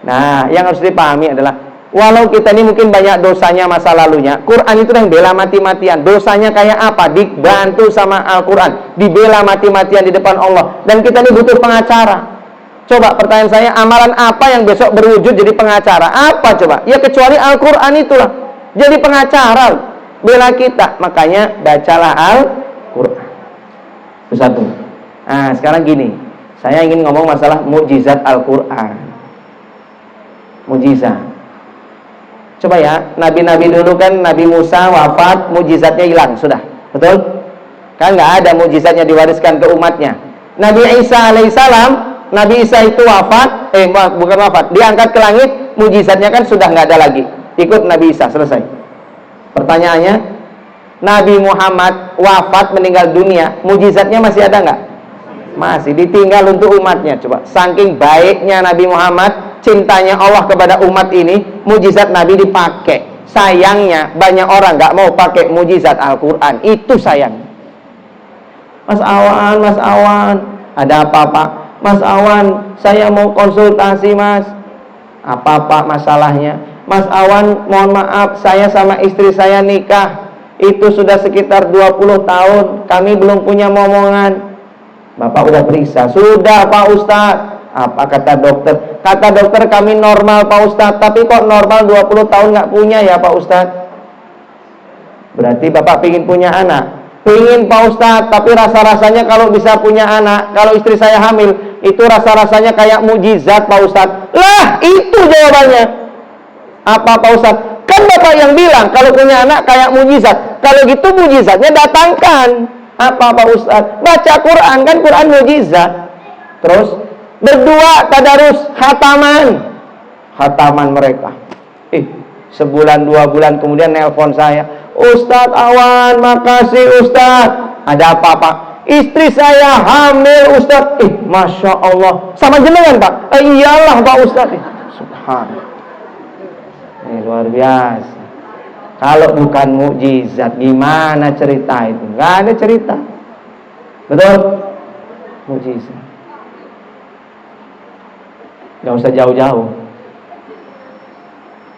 B: Nah, yang harus dipahami adalah, walau kita ini mungkin banyak dosanya masa lalunya, Quran itu yang bela mati-matian. Dosanya kayak apa? Dibantu sama Al-Quran, dibela mati-matian di depan Allah. Dan kita ini butuh pengacara. Coba pertanyaan saya, amalan apa yang besok berwujud jadi pengacara? Apa coba? Ya kecuali Al-Quran itulah. Jadi pengacara, bela kita. Makanya bacalah Al-Quran. Itu satu. Nah sekarang gini, saya ingin ngomong masalah mukjizat Al-Quran. Mukjizat. Coba ya, nabi-nabi dulu kan, Nabi Musa wafat, mukjizatnya hilang, sudah, betul? Kan nggak ada mukjizatnya diwariskan ke umatnya. Nabi Isa alaihissalam, Nabi Isa itu wafat, bukan wafat, diangkat ke langit, mukjizatnya kan sudah nggak ada lagi. Ikut Nabi Isa, selesai. Pertanyaannya, Nabi Muhammad wafat, meninggal dunia, mukjizatnya masih ada nggak? Masih, ditinggal untuk umatnya. Coba, saking baiknya Nabi Muhammad, cintanya Allah kepada umat ini, mukjizat Nabi dipakai. Sayangnya banyak orang nggak mau pakai mukjizat Al-Quran. Itu sayang. Mas Awan, ada apa Pak? Mas Awan, saya mau konsultasi Mas. Apa Pak masalahnya? Mas Awan, mohon maaf, saya sama istri saya nikah, itu sudah sekitar 20 tahun, kami belum punya momongan. Bapak udah periksa? Sudah Pak Ustadz. Apa kata dokter? Kata dokter kami normal Pak Ustadz. Tapi kok normal 20 tahun nggak punya ya Pak Ustadz? Berarti Bapak pingin punya anak? Pingin Pak Ustadz, tapi rasa-rasanya kalau bisa punya anak, kalau istri saya hamil, itu rasa-rasanya kayak mukjizat Pak Ustadz. Lah itu jawabannya. Apa Pak Ustadz? Kan Bapak yang bilang kalau punya anak kayak mukjizat. Kalau gitu mukjizatnya datangkan. Apa Pak Ustadz? Baca Quran, kan Quran mukjizat. Terus berdua tadarus khataman mereka. Sebulan 2 bulan kemudian nelpon saya, Ustadz Awan, makasih Ustadz. Ada apa Pak? Istri saya hamil Ustadz. Masya Allah. Sama jenengan Pak? Iyalah Pak Ustadz. Subhanallah. Ini luar biasa. Kalau bukan mukjizat, gimana cerita itu? Nggak ada cerita. Betul? Mukjizat. Nggak usah jauh-jauh.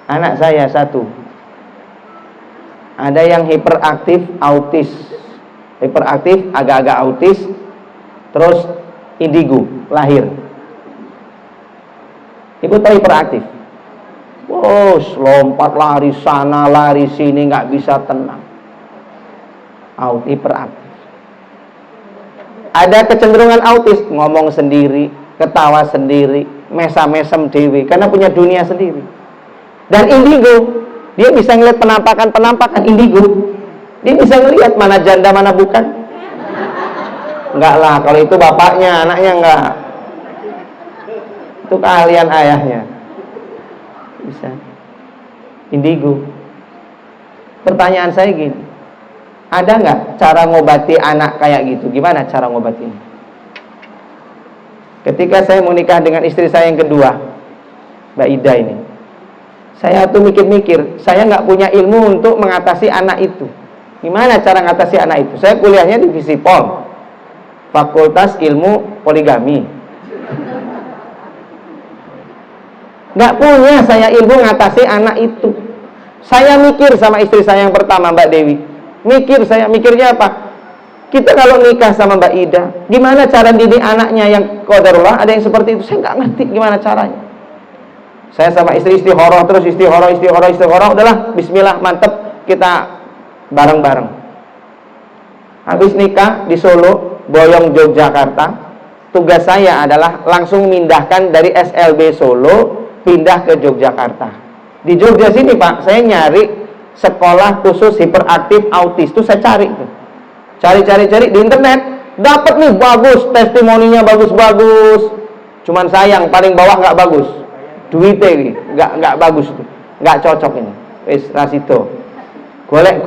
B: Anak saya satu, ada yang hiperaktif, autis. Hiperaktif, agak-agak autis. Terus indigo, lahir. Ibu tahu hiperaktif? Lompat lari sana lari sini, nggak bisa tenang. Hiperaktif. Ada kecenderungan autis, ngomong sendiri, ketawa sendiri, mesam-mesem dewi, karena punya dunia sendiri. Dan indigo, dia bisa ngeliat penampakan indigo. Dia bisa ngeliat mana janda mana bukan. Enggak lah, kalau itu bapaknya, anaknya enggak. Itu keahlian ayahnya. Bisa. Indigo. Pertanyaan saya gini, ada nggak cara ngobati anak kayak gitu? Gimana cara ngobatinya? Ketika saya mau nikah dengan istri saya yang kedua, Mbak Ida ini, saya tuh mikir-mikir, saya nggak punya ilmu untuk mengatasi anak itu. Gimana cara ngatasi anak itu? Saya kuliahnya di Visipol, Fakultas Ilmu Poligami. Nggak punya saya ilmu ngatasi anak itu. Saya mikir sama istri saya yang pertama, Mbak Dewi. Mikirnya apa? Kita kalau nikah sama Mbak Ida, gimana cara didik anaknya yang qadarullah ada yang seperti itu? Saya nggak ngerti gimana caranya. Saya sama istri istihoroh terus, istihoroh. Udahlah, bismillah, mantep, kita bareng-bareng. Habis nikah di Solo, Boyong, Yogyakarta. Tugas saya adalah langsung mindahkan dari SLB Solo, pindah ke Yogyakarta. Di Jogja sini Pak, saya nyari sekolah khusus hiperaktif autis. Itu saya cari tuh. Cari di internet, dapat nih bagus, testimoninya bagus-bagus. Cuman sayang paling bawah nggak bagus. Duitnya nggak bagus tuh. Nggak cocok ini. Wis rasito. Golek,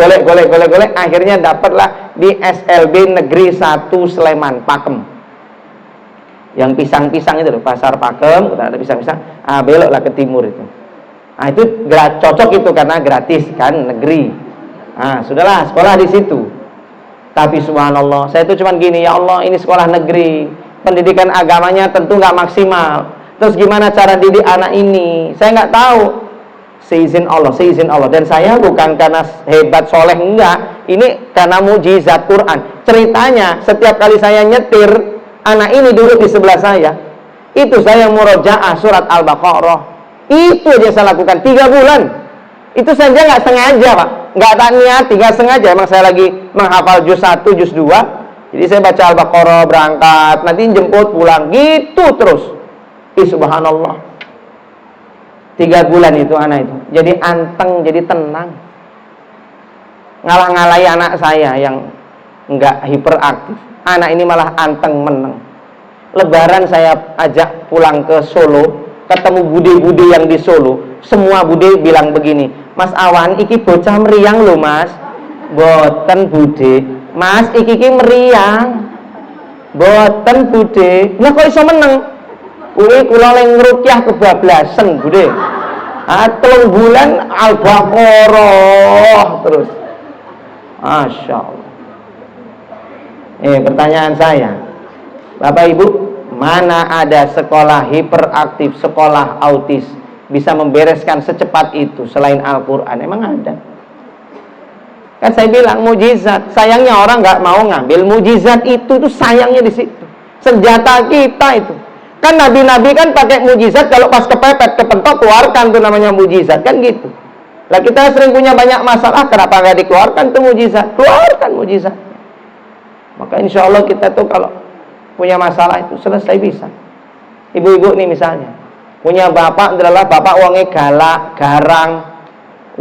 B: akhirnya dapatlah di SLB Negeri 1 Sleman, Pakem. Yang pisang-pisang itu loh, Pasar Pakem, ada pisang-pisang. Beloklah ke timur itu. Itu cocok itu karena gratis kan, negeri. Sudahlah, sekolah di situ. Tapi subhanallah, saya itu cuman gini, ya Allah, ini sekolah negeri, pendidikan agamanya tentu nggak maksimal. Terus gimana cara didik anak ini? Saya nggak tahu. Seizin Allah. Dan saya bukan karena hebat soleh, enggak. Ini karena mujizat Quran. Ceritanya, setiap kali saya nyetir, anak ini duduk di sebelah saya. Itu saya murojaah surat Al-Baqarah. Itu aja saya lakukan 3 bulan. Itu saja nggak sengaja Pak, nggak tak niat, tinggal sengaja. Emang saya lagi menghafal juz 1, juz 2. Jadi saya baca Al-Baqarah, berangkat, nanti jemput pulang, gitu terus. Subhanallah. 3 bulan itu anak itu jadi anteng, jadi tenang. Ngalah-ngalahi anak saya yang nggak hiperaktif. Anak ini malah anteng, meneng. Lebaran saya ajak pulang ke Solo, ketemu bude-bude yang di Solo. Semua bude bilang begini, Mas Awan, iki bocah meriang loh Mas. Boten bude, Mas, iki meriang. Boten bude. Lah kok iso meneng? Kuwi kula leng ngrukyah kebablasan bude. 3 bulan Al-Baqarah terus. Masya Allah. Pertanyaan saya, Bapak Ibu, mana ada sekolah hiperaktif, sekolah autis bisa membereskan secepat itu selain Al-Quran? Emang ada? Kan saya bilang mujizat. Sayangnya orang nggak mau ngambil mujizat itu tuh, sayangnya di situ. Senjata kita itu. Kan nabi-nabi kan pakai mujizat, kalau pas kepepet, kepentok, keluarkan tuh namanya mujizat, kan gitu. Lah kita sering punya banyak masalah, kenapa nggak dikeluarkan tuh mujizat? Keluarkan mujizat. Maka insya Allah kita tuh kalau punya masalah itu selesai bisa. Ibu-ibu nih misalnya punya bapak adalah bapak uangnya galak, garang,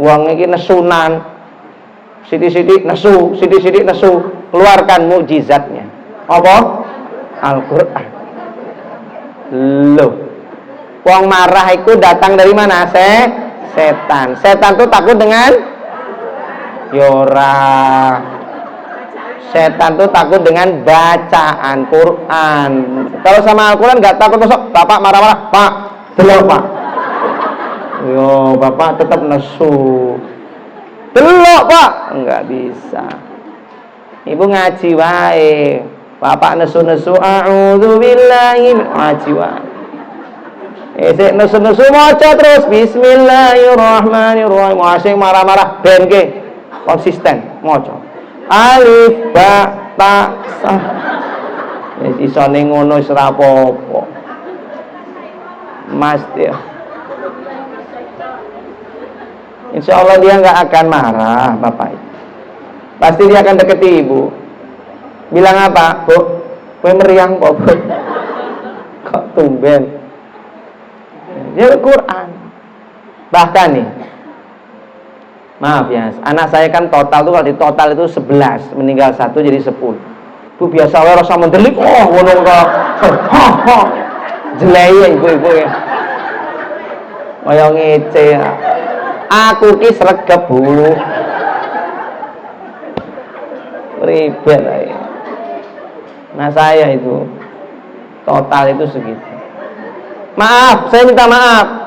B: uangnya ini nesunan, sidik-sidik nesu, keluarkan mukjizatnya. Apa? Al-Quran. Loh, uang marah itu datang dari mana? Setan. Setan tuh takut dengan yora. Setan tuh takut dengan bacaan Quran. Kalau sama Al-Quran nggak takut, besok bapak marah-marah, Pak, delok Pak. Yo, bapak tetap nesu. Delok Pak, nggak bisa. Ibu ngaji wae. Bapak nesu-nesu, a'udzubillahi ngaji wae. Sik nesu-nesu maca terus bismillahirrahmanirrahim. Asing marah-marah ben ke konsisten maca. Alif ba ta sa. Wis isone ngono wis ora apa-apa. Mas dia. Insyaallah dia nggak akan marah, Bapak. Pasti dia akan deketi ibu. Bilang apa? Bu, kowe meriang kok, Bu. Kok tumben? Dia Al-Quran. Bahkan nih, maaf ya, anak saya kan total tuh, kalau di total itu 11, meninggal 1 jadi 10. Itu biasa wae rasa mendelik, ngono kok. Jeleye ibu-ibu ya. Kaya ngece. Aku ki sregep, Bu. Ribet aja. Nah saya itu total itu segitu. Maaf, saya minta maaf.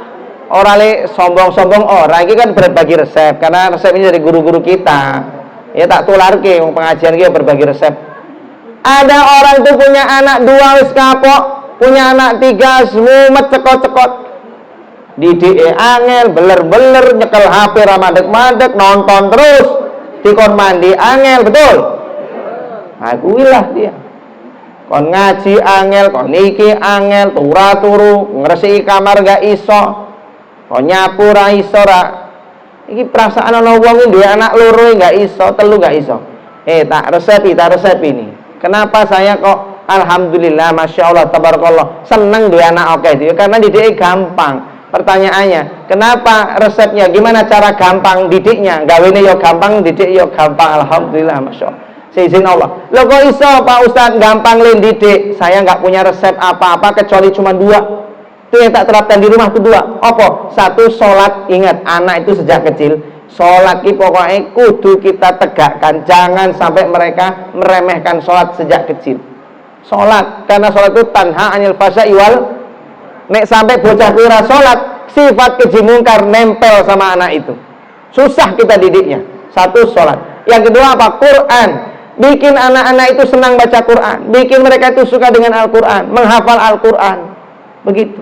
B: Orang le sombong-sombong orang ini kan berbagi resep, karena resep ini dari guru-guru kita. Ya tak tularke pengajian kita berbagi resep. Ada orang itu punya anak 2 wis kapok, punya anak 3 semumet cekot-cekot. Didik angel, beler-beler, nyekel HP ramadek-madek, nonton terus, dikon mandi angel, betul? Akuilah dia. Kon ngaji angel, kon niki angel, turu ngresiki kamar gak iso. Kon nyapu ra iso ra. Iki perasaan ana wong duwe anak loro gak iso, 3 gak iso. Tak resep ini. Kenapa saya kok alhamdulillah, masya Allah, tabarakallah, seneng duwe anak oke itu? Karena didiknya gampang. Pertanyaannya, kenapa resepnya? Gimana cara gampang didiknya? Gawene yo gampang, didik yo gampang. Alhamdulillah, masya Allah. Seizin Allah. Loh kok iso Pak Ustadz gampang len didik? Saya nggak punya resep apa-apa kecuali cuma 2. Itu yang tak terapkan di rumah, itu 2. Apa? 1, sholat. Ingat, anak itu sejak kecil sholat ki pokoknya kudu kita tegakkan. Jangan sampai mereka meremehkan sholat sejak kecil. Sholat, karena sholat itu tanha anil fasya'i wal. Nek sampai bocah kira sholat, sifat keji mungkar nempel sama anak itu. Susah kita didiknya. 1, sholat. Yang kedua apa? Quran. Bikin anak-anak itu senang baca Quran, bikin mereka itu suka dengan Al-Quran, menghafal Al-Quran. Begitu.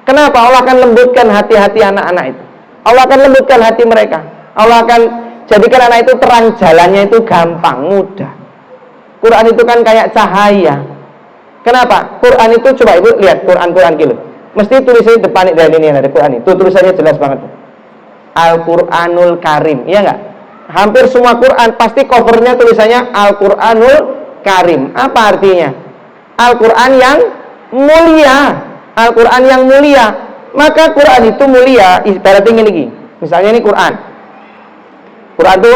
B: Kenapa? Allah akan lembutkan hati-hati anak-anak itu. Allah akan lembutkan hati mereka. Allah akan jadikan anak itu terang jalannya itu gampang, mudah. Quran itu kan kayak cahaya. Kenapa? Quran itu, coba ibu lihat Quran gitu. Mesti tulisannya depan dari ini ada Quran itu. Tulisannya jelas banget. Al-Quranul Karim, iya enggak? Hampir semua Quran pasti covernya tulisannya Al-Quranul Karim. Apa artinya? Al-Quran yang mulia. Al-Quran yang mulia. Maka Quran itu mulia. Ibaratnya gini. Misalnya ini Quran. Quran itu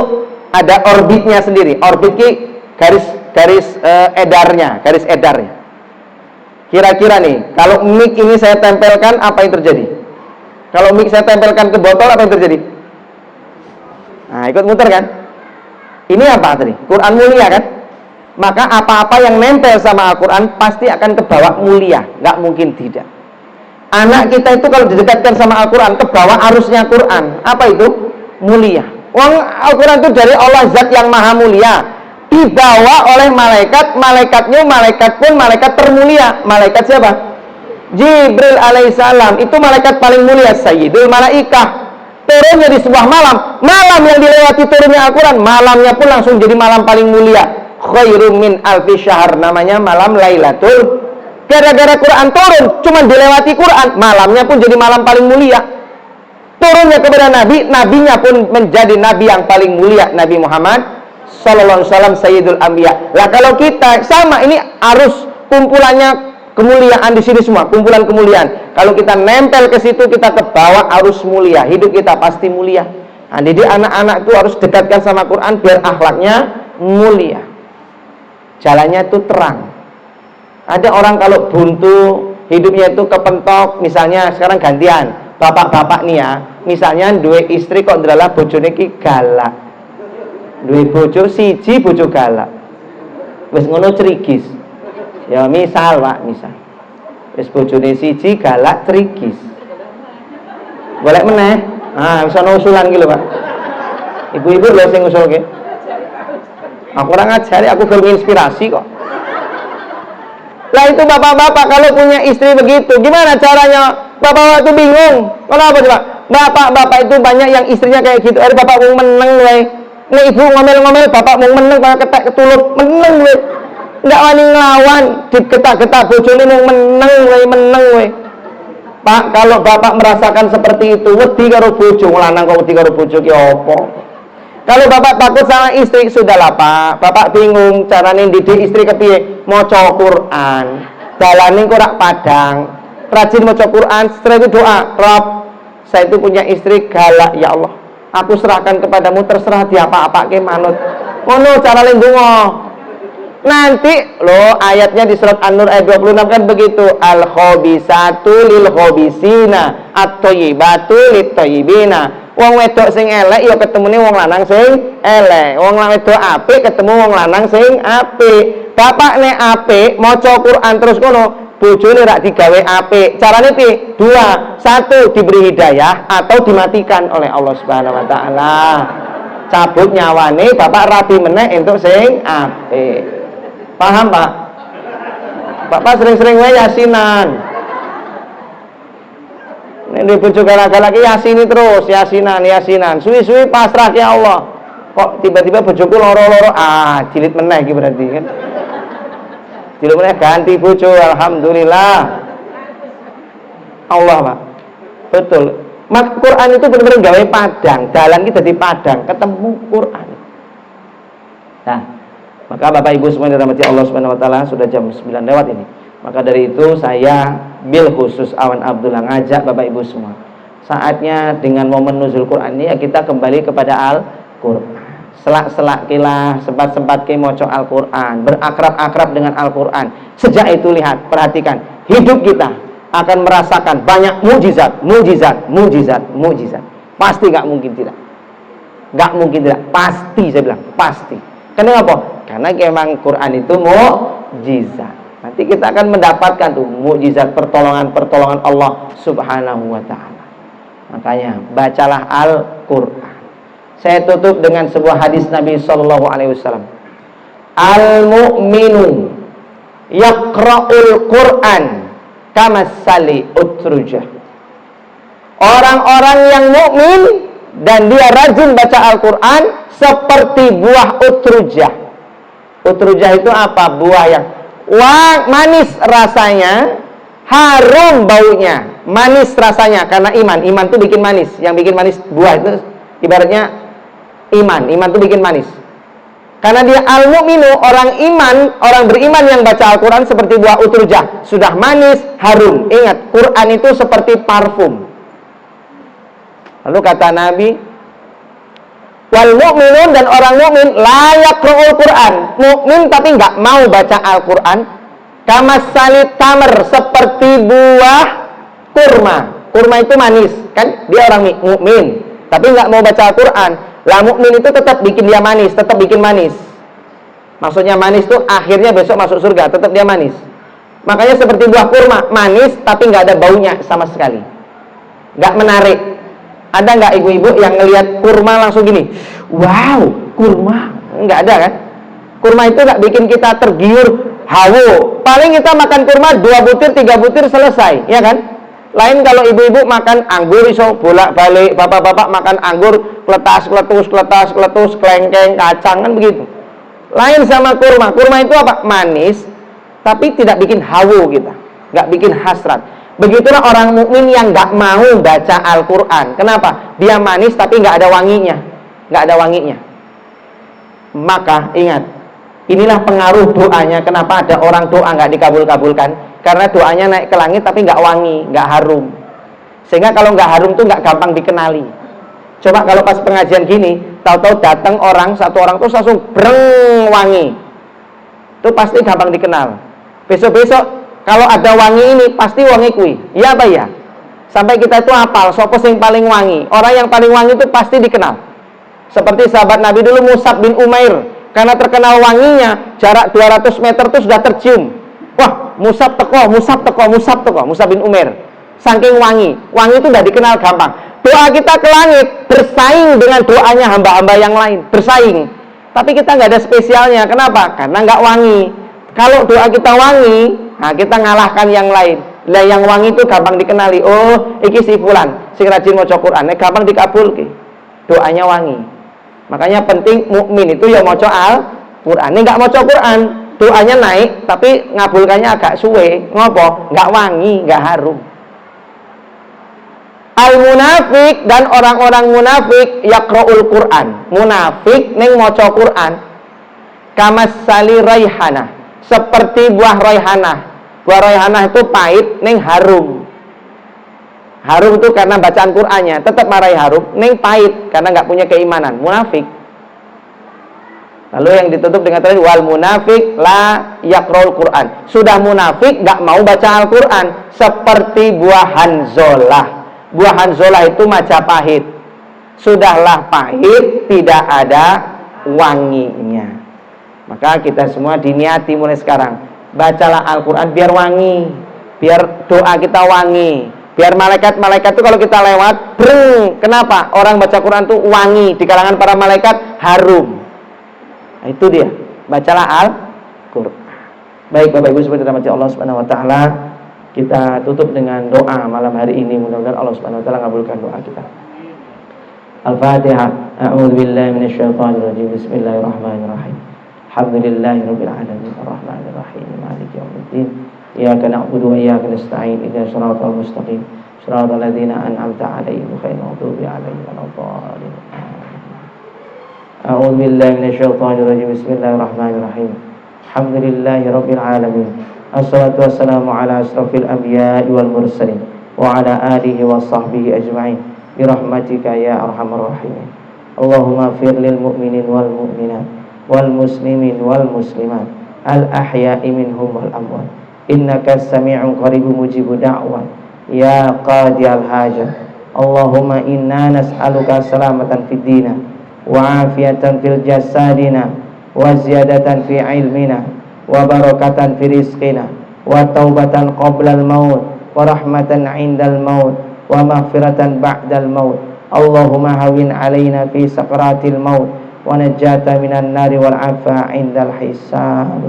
B: ada orbitnya sendiri. Orbit ki garis edarnya. Kira-kira nih, kalau mic ini saya tempelkan, apa yang terjadi? Kalau mic saya tempelkan ke botol, apa yang terjadi? Nah, ikut muter kan? Ini apa tadi? Quran mulia kan? Maka apa-apa yang nempel sama Al-Quran pasti akan kebawa mulia. Nggak mungkin tidak. Anak kita itu kalau didekatkan sama Al-Quran, kebawa arusnya Quran. Apa itu? Mulia. Wong Al-Quran itu dari Allah Zat yang maha mulia. Dibawa oleh malaikat. Malaikatnya malaikat pun malaikat termulia. Malaikat siapa? Jibril alaihissalam. Itu malaikat paling mulia. Sayyidul malaikah. Turunnya di sebuah malam yang dilewati turunnya Al-Quran, malamnya pun langsung jadi malam paling mulia. Khairum min alfi syahr, namanya malam Lailatul. Gara-gara Quran turun, cuma dilewati Quran, malamnya pun jadi malam paling mulia. Turunnya kepada Nabi, nabinya pun menjadi nabi yang paling mulia, Nabi Muhammad sallallahu alaihi wasallam, Sayyidul Anbiya. Lah kalau kita sama, ini arus kumpulannya kemuliaan di sini semua, kumpulan kemuliaan. Kalau kita nempel ke situ, kita kebawa arus mulia. Hidup kita pasti mulia. Nah, jadi anak-anak itu harus dekatkan sama Quran biar akhlaknya mulia. Jalannya itu terang. Ada orang kalau buntu, hidupnya itu kepentok, misalnya sekarang gantian. Bapak-bapak nih ya, misalnya dua istri kok adalah bojone ki galak. Dua bojo siji bojo galak. Wis ngono cerigis. Ya misal Pak, misal wis bojone siji galak trigis. Golek meneh. Ah, wis ana usulan ki lho, Pak. Ibu-ibu lho sing ngusulke. Aku ora ngajari, aku gelem inspirasi kok. Lah itu bapak-bapak kalau punya istri begitu, gimana caranya? Bapak itu bingung. Kenapa coba? Bapak-bapak itu banyak yang istrinya kayak gitu. Ada bapak mau meneng wae. Nek ibu ngomel-ngomel, bapak mau meneng pakai ketek ketulup, meneng wae. Nggak wani nglawan, diketak-ketak bojone mung meneng wae. Pak, kalau bapak merasakan seperti itu, wedi karo bojo, lanang kok wedi karo bojo ki apa? Kalau bapak takut sama istri, sudahlah Pak. Bapak bingung carane didik istri kepiye? Maca Quran. Dalane kok rak padang. Rajin maca Quran, setelah itu doa, Rabb saya itu punya istri galak, ya Allah, aku serahkan kepadamu, terserah dia apa-apa ke manut. Ngono cara lindungo. Nanti loh ayatnya di surat An-Nur ayat 26 kan begitu. Al-khabisatu lil khabisina, at-thayyibatu lit thayyibina. Wong wedok sing elek ya ketemune wong lanang sing elek. Wong wedok apik ketemu wong lanang sing apik. Bapakne apik maca Quran terus ngono, bojone rak digawe apik. Carane piye? Dua. Satu, diberi hidayah atau dimatikan oleh Allah Subhanahu wa taala. Cabut nyawane bapak rabi meneh entuk sing apik. Paham, Pak? Bapak sering-sering wae yasinan. Nek bojo galak-galak yasini terus, yasinan. Suwi-suwi pasrah ke Allah. Kok tiba-tiba bojoku loro-loro, jilid meneh iki berarti kan. Jilid meneh ganti bojo, alhamdulillah. Allah, Pak. Betul. Quran itu benar-benar gawe padang, dalan kita di padang, ketemu Quran. Nah, maka Bapak Ibu semua dirahmati Allah Subhanahu wa taala, sudah jam 9 lewat ini. Maka dari itu saya bil khusus Awan Abdullah ngajak Bapak Ibu semua. Saatnya dengan momen nuzul Quran ini ya kita kembali kepada Al-Qur'an. Selak-selak kilah, sempat-sempat ke maca Al-Qur'an, berakrab-akrab dengan Al-Qur'an. Sejak itu lihat, perhatikan, hidup kita akan merasakan banyak mujizat. Pasti nggak mungkin tidak. Pasti saya bilang, pasti. Kenapa? Karena memang Quran itu mukjizat. Nanti kita akan mendapatkan tuh mukjizat pertolongan Allah Subhanahu wa taala. Makanya bacalah Al-Qur'an. Saya tutup dengan sebuah hadis Nabi sallallahu alaihi wasallam. Al-mu'minu yaqra'ul Qur'an kamassali utrujah. Orang-orang yang mukmin dan dia rajin baca Al-Qur'an seperti buah utrujah. Utrujah itu apa? Buah yang manis rasanya, harum baunya, manis rasanya karena iman. Iman itu bikin manis. Yang bikin manis buah itu ibaratnya iman. Iman itu bikin manis. Karena dia al-mu'minu, orang iman, orang beriman yang baca Al-Quran seperti buah utrujah, sudah manis, harum. Ingat, Quran itu seperti parfum. Lalu kata Nabi, wal mu'minun, dan orang mukmin la yaqra'ul Quran, mukmin tapi nggak mau baca Al-Quran, kamasalit tamer, seperti buah kurma. Kurma itu manis, kan? Dia orang mukmin tapi nggak mau baca Al-Quran. Lah mukmin itu tetap bikin dia manis, tetap bikin manis. Maksudnya manis tuh akhirnya besok masuk surga, tetap dia manis. Makanya seperti buah kurma, manis tapi nggak ada baunya sama sekali, nggak menarik. Ada nggak ibu-ibu yang ngelihat kurma langsung gini, wow, kurma? Nggak ada kan? Kurma itu nggak bikin kita tergiur, hawo. Paling kita makan kurma 2 butir, 3 butir selesai, ya kan? Lain kalau ibu-ibu makan anggur iso bolak-balik, bapak-bapak makan anggur kletas, kelengkeng, kacang, kan begitu. Lain sama kurma. Kurma itu apa? Manis, tapi tidak bikin hawo kita, nggak bikin hasrat. Begitulah orang mukmin yang nggak mau baca Al-Quran. Kenapa? Dia manis tapi nggak ada wanginya, Maka ingat, inilah pengaruh doanya. Kenapa ada orang doa nggak dikabul-kabulkan? Karena doanya naik ke langit tapi nggak wangi, nggak harum. Sehingga kalau nggak harum tuh nggak gampang dikenali. Coba kalau pas pengajian gini, tahu-tahu datang satu orang tuh langsung breng wangi, itu pasti gampang dikenal. Besok-besok kalau ada wangi ini, pasti wangi kui. Iya apa ya? Sampai kita itu hafal, siapa yang paling wangi. Orang yang paling wangi itu pasti dikenal. Seperti sahabat Nabi dulu Mus'ab bin Umair. Karena terkenal wanginya, jarak 200 meter itu sudah tercium. Wah, Mus'ab teko, Mus'ab bin Umair. Saking wangi. Wangi itu sudah dikenal gampang. Doa kita ke langit bersaing dengan doanya hamba-hamba yang lain. Bersaing. Tapi kita nggak ada spesialnya. Kenapa? Karena nggak wangi. Kalau doa kita wangi, nah kita ngalahkan yang lain. Lah yang wangi itu gampang dikenali. Oh, iki si fulan, sing rajin maca Quran, gampang dikabulke. Doanya wangi. Makanya penting mukmin itu ya maca Al-Quran. Ini enggak maca Quran, doanya naik tapi ngabulkannya agak suwe. Ngopo? Enggak wangi, enggak harum. Al-munafik dan orang-orang munafik yaqra'ul Quran. Munafik ning maca Quran. Kamassali raihanah, seperti buah raihanah. Buah raihanah itu pahit ning harum. Harum tuh karena bacaan Qur'annya, tetap marahi harum, ning pahit karena nggak punya keimanan, munafik. Lalu yang ditutup dengan tadi wal munafik la yaqra'ul Qur'an. Sudah munafik nggak mau baca Al-Qur'an, seperti buah hanzolah. Buah hanzolah itu Majapahit. Sudahlah pahit, tidak ada wanginya. Maka kita semua diniati mulai sekarang, bacalah Al-Qur'an biar wangi, biar doa kita wangi, biar malaikat-malaikat itu kalau kita lewat, breng. Kenapa? Orang baca Quran tuh wangi, di kalangan para malaikat harum. Nah, itu dia, bacalah Al-Qur'an. Baik Bapak Ibu seperti dirahmati Allah Subhanahu wa taala, kita tutup dengan doa malam hari ini. Mudah-mudahan Allah Subhanahu wa taala ngabulkan doa kita. Al-Fatihah. A'udzubillahi minasyaitonir rajim. Bismillahirrahmanirrahim. Alhamdulillahirabbil alamin arrahmanir rahim maliki yaumiddin. Iyyaka na'budu wa iyyaka nasta'in. Ihdinas siratal mustaqim. Shiratal ladzina an'amta 'alaihim ghairil maghdubi 'alaihim waladdallin. A'udzu billahi minasyaitonir rajim. Bismillahirrahmanirrahim. Alhamdulillahirabbil alamin. Assalatu wassalamu ala asrafil anbiya'i wal mursalin wa ala alihi wa sahbihi ajma'in. Birahmatika ya arhamar rahimin. Allahumma fir lil mu'minin wal mu'minat wal muslimin wal muslimat al ahya'i minhum wal amwat. Innaka sami'un qaribun mujibud da'wat ya qadiyal hajat. Allahumma inna nas'aluka salamatan fid dina wa afiyatan fil jasadina wa ziyadatan fi ilmina wa barakatan fi rizqina wa taubatan qablal maut wa rahmatan indal maut wa maghfiratan ba'dal maut. Allahumma hawin alaina fi sakaratil maut wa najata minan nari wal afa indal hisab.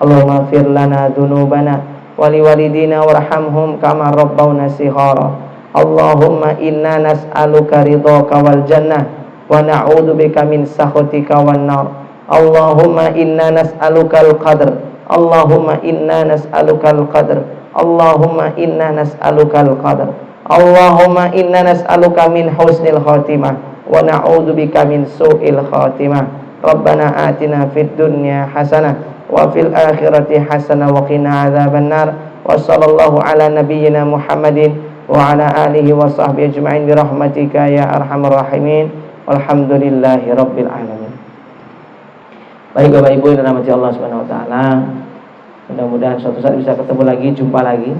B: Allahumma fir lana dhunubana wa liwalidina warhamhum kama rabbawna shighara. Allahumma inna nas'aluka ridhaka wal jannah wa na'udzubika min sakhatika wan nar. Allahumma inna nas'aluka al-qadr. Allahumma inna nas'aluka al-qadr. Allahumma inna nas'aluka al-qadr. Allahumma inna nas'aluka min husnil khatimah wa na'udzubika min su'il khatimah. Rabbana atina fid dunya hasanah wa fil akhirati hasanah wa qina adzaban nar. Wa sallallahu ala nabiyyina Muhammadin wa ala alihi wa sahbihi ajma'in bi rahmatika ya arhamar rahimin. Walhamdulillahi rabbil alamin. Baik Bapak Ibu yang dirahmati Allah Subhanahu wa taala, mudah-mudahan suatu saat bisa ketemu lagi, jumpa lagi.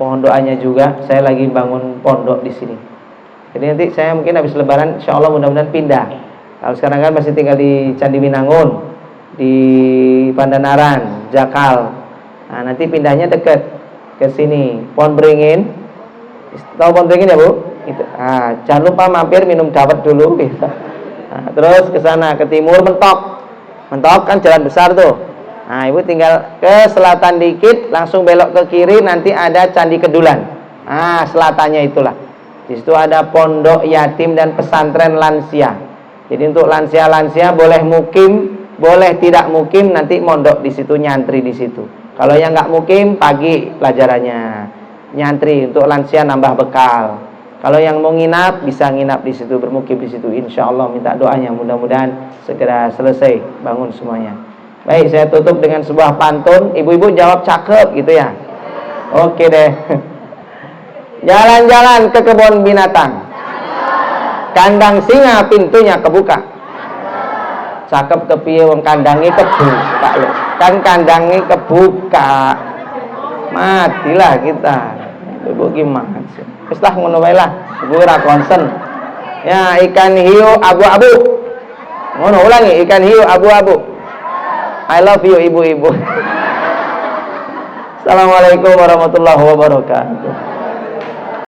B: Mohon doanya juga, saya lagi bangun pondok di sini. Jadi nanti saya mungkin habis lebaran insyaallah mudah-mudahan pindah. Kalau sekarang kan masih tinggal di Candi Minangun, di Pandanaran, Jakal. Nah, nanti pindahnya dekat ke sini, Pohon Beringin. Tahu Pohon Beringin ya, Bu? Itu. Nah, jangan lupa mampir minum dawet dulu gitu. Nah, terus ke sana ke timur Mentok. Mentok kan jalan besar tuh. Nah, Ibu tinggal ke selatan dikit, langsung belok ke kiri, nanti ada Candi Kedulan. Nah, selatannya itulah. Di situ ada pondok yatim dan pesantren lansia. Jadi untuk lansia-lansia boleh mukim, boleh tidak mukim, nanti mondok di situ, nyantri di situ. Kalau yang nggak mukim, pagi pelajarannya. Nyantri untuk lansia nambah bekal. Kalau yang mau nginap, bisa nginap di situ, bermukim di situ. Insya Allah minta doanya, mudah-mudahan segera selesai bangun semuanya. Baik, saya tutup dengan sebuah pantun. Ibu-ibu jawab cakep gitu ya. Oke deh. Jalan-jalan ke kebun binatang. Kandang singa pintunya kebuka. Cakep kepiye wong kandangi kebuka lho. Kan kandangi kebuka. Matilah kita. Ibu gimana sih? Wis lah ngono wae lah. Ibu ora konsen. Ya, ikan hiu abu-abu. Ngono ulangi, ikan hiu abu-abu. I love you ibu-ibu. Assalamualaikum warahmatullahi wabarakatuh.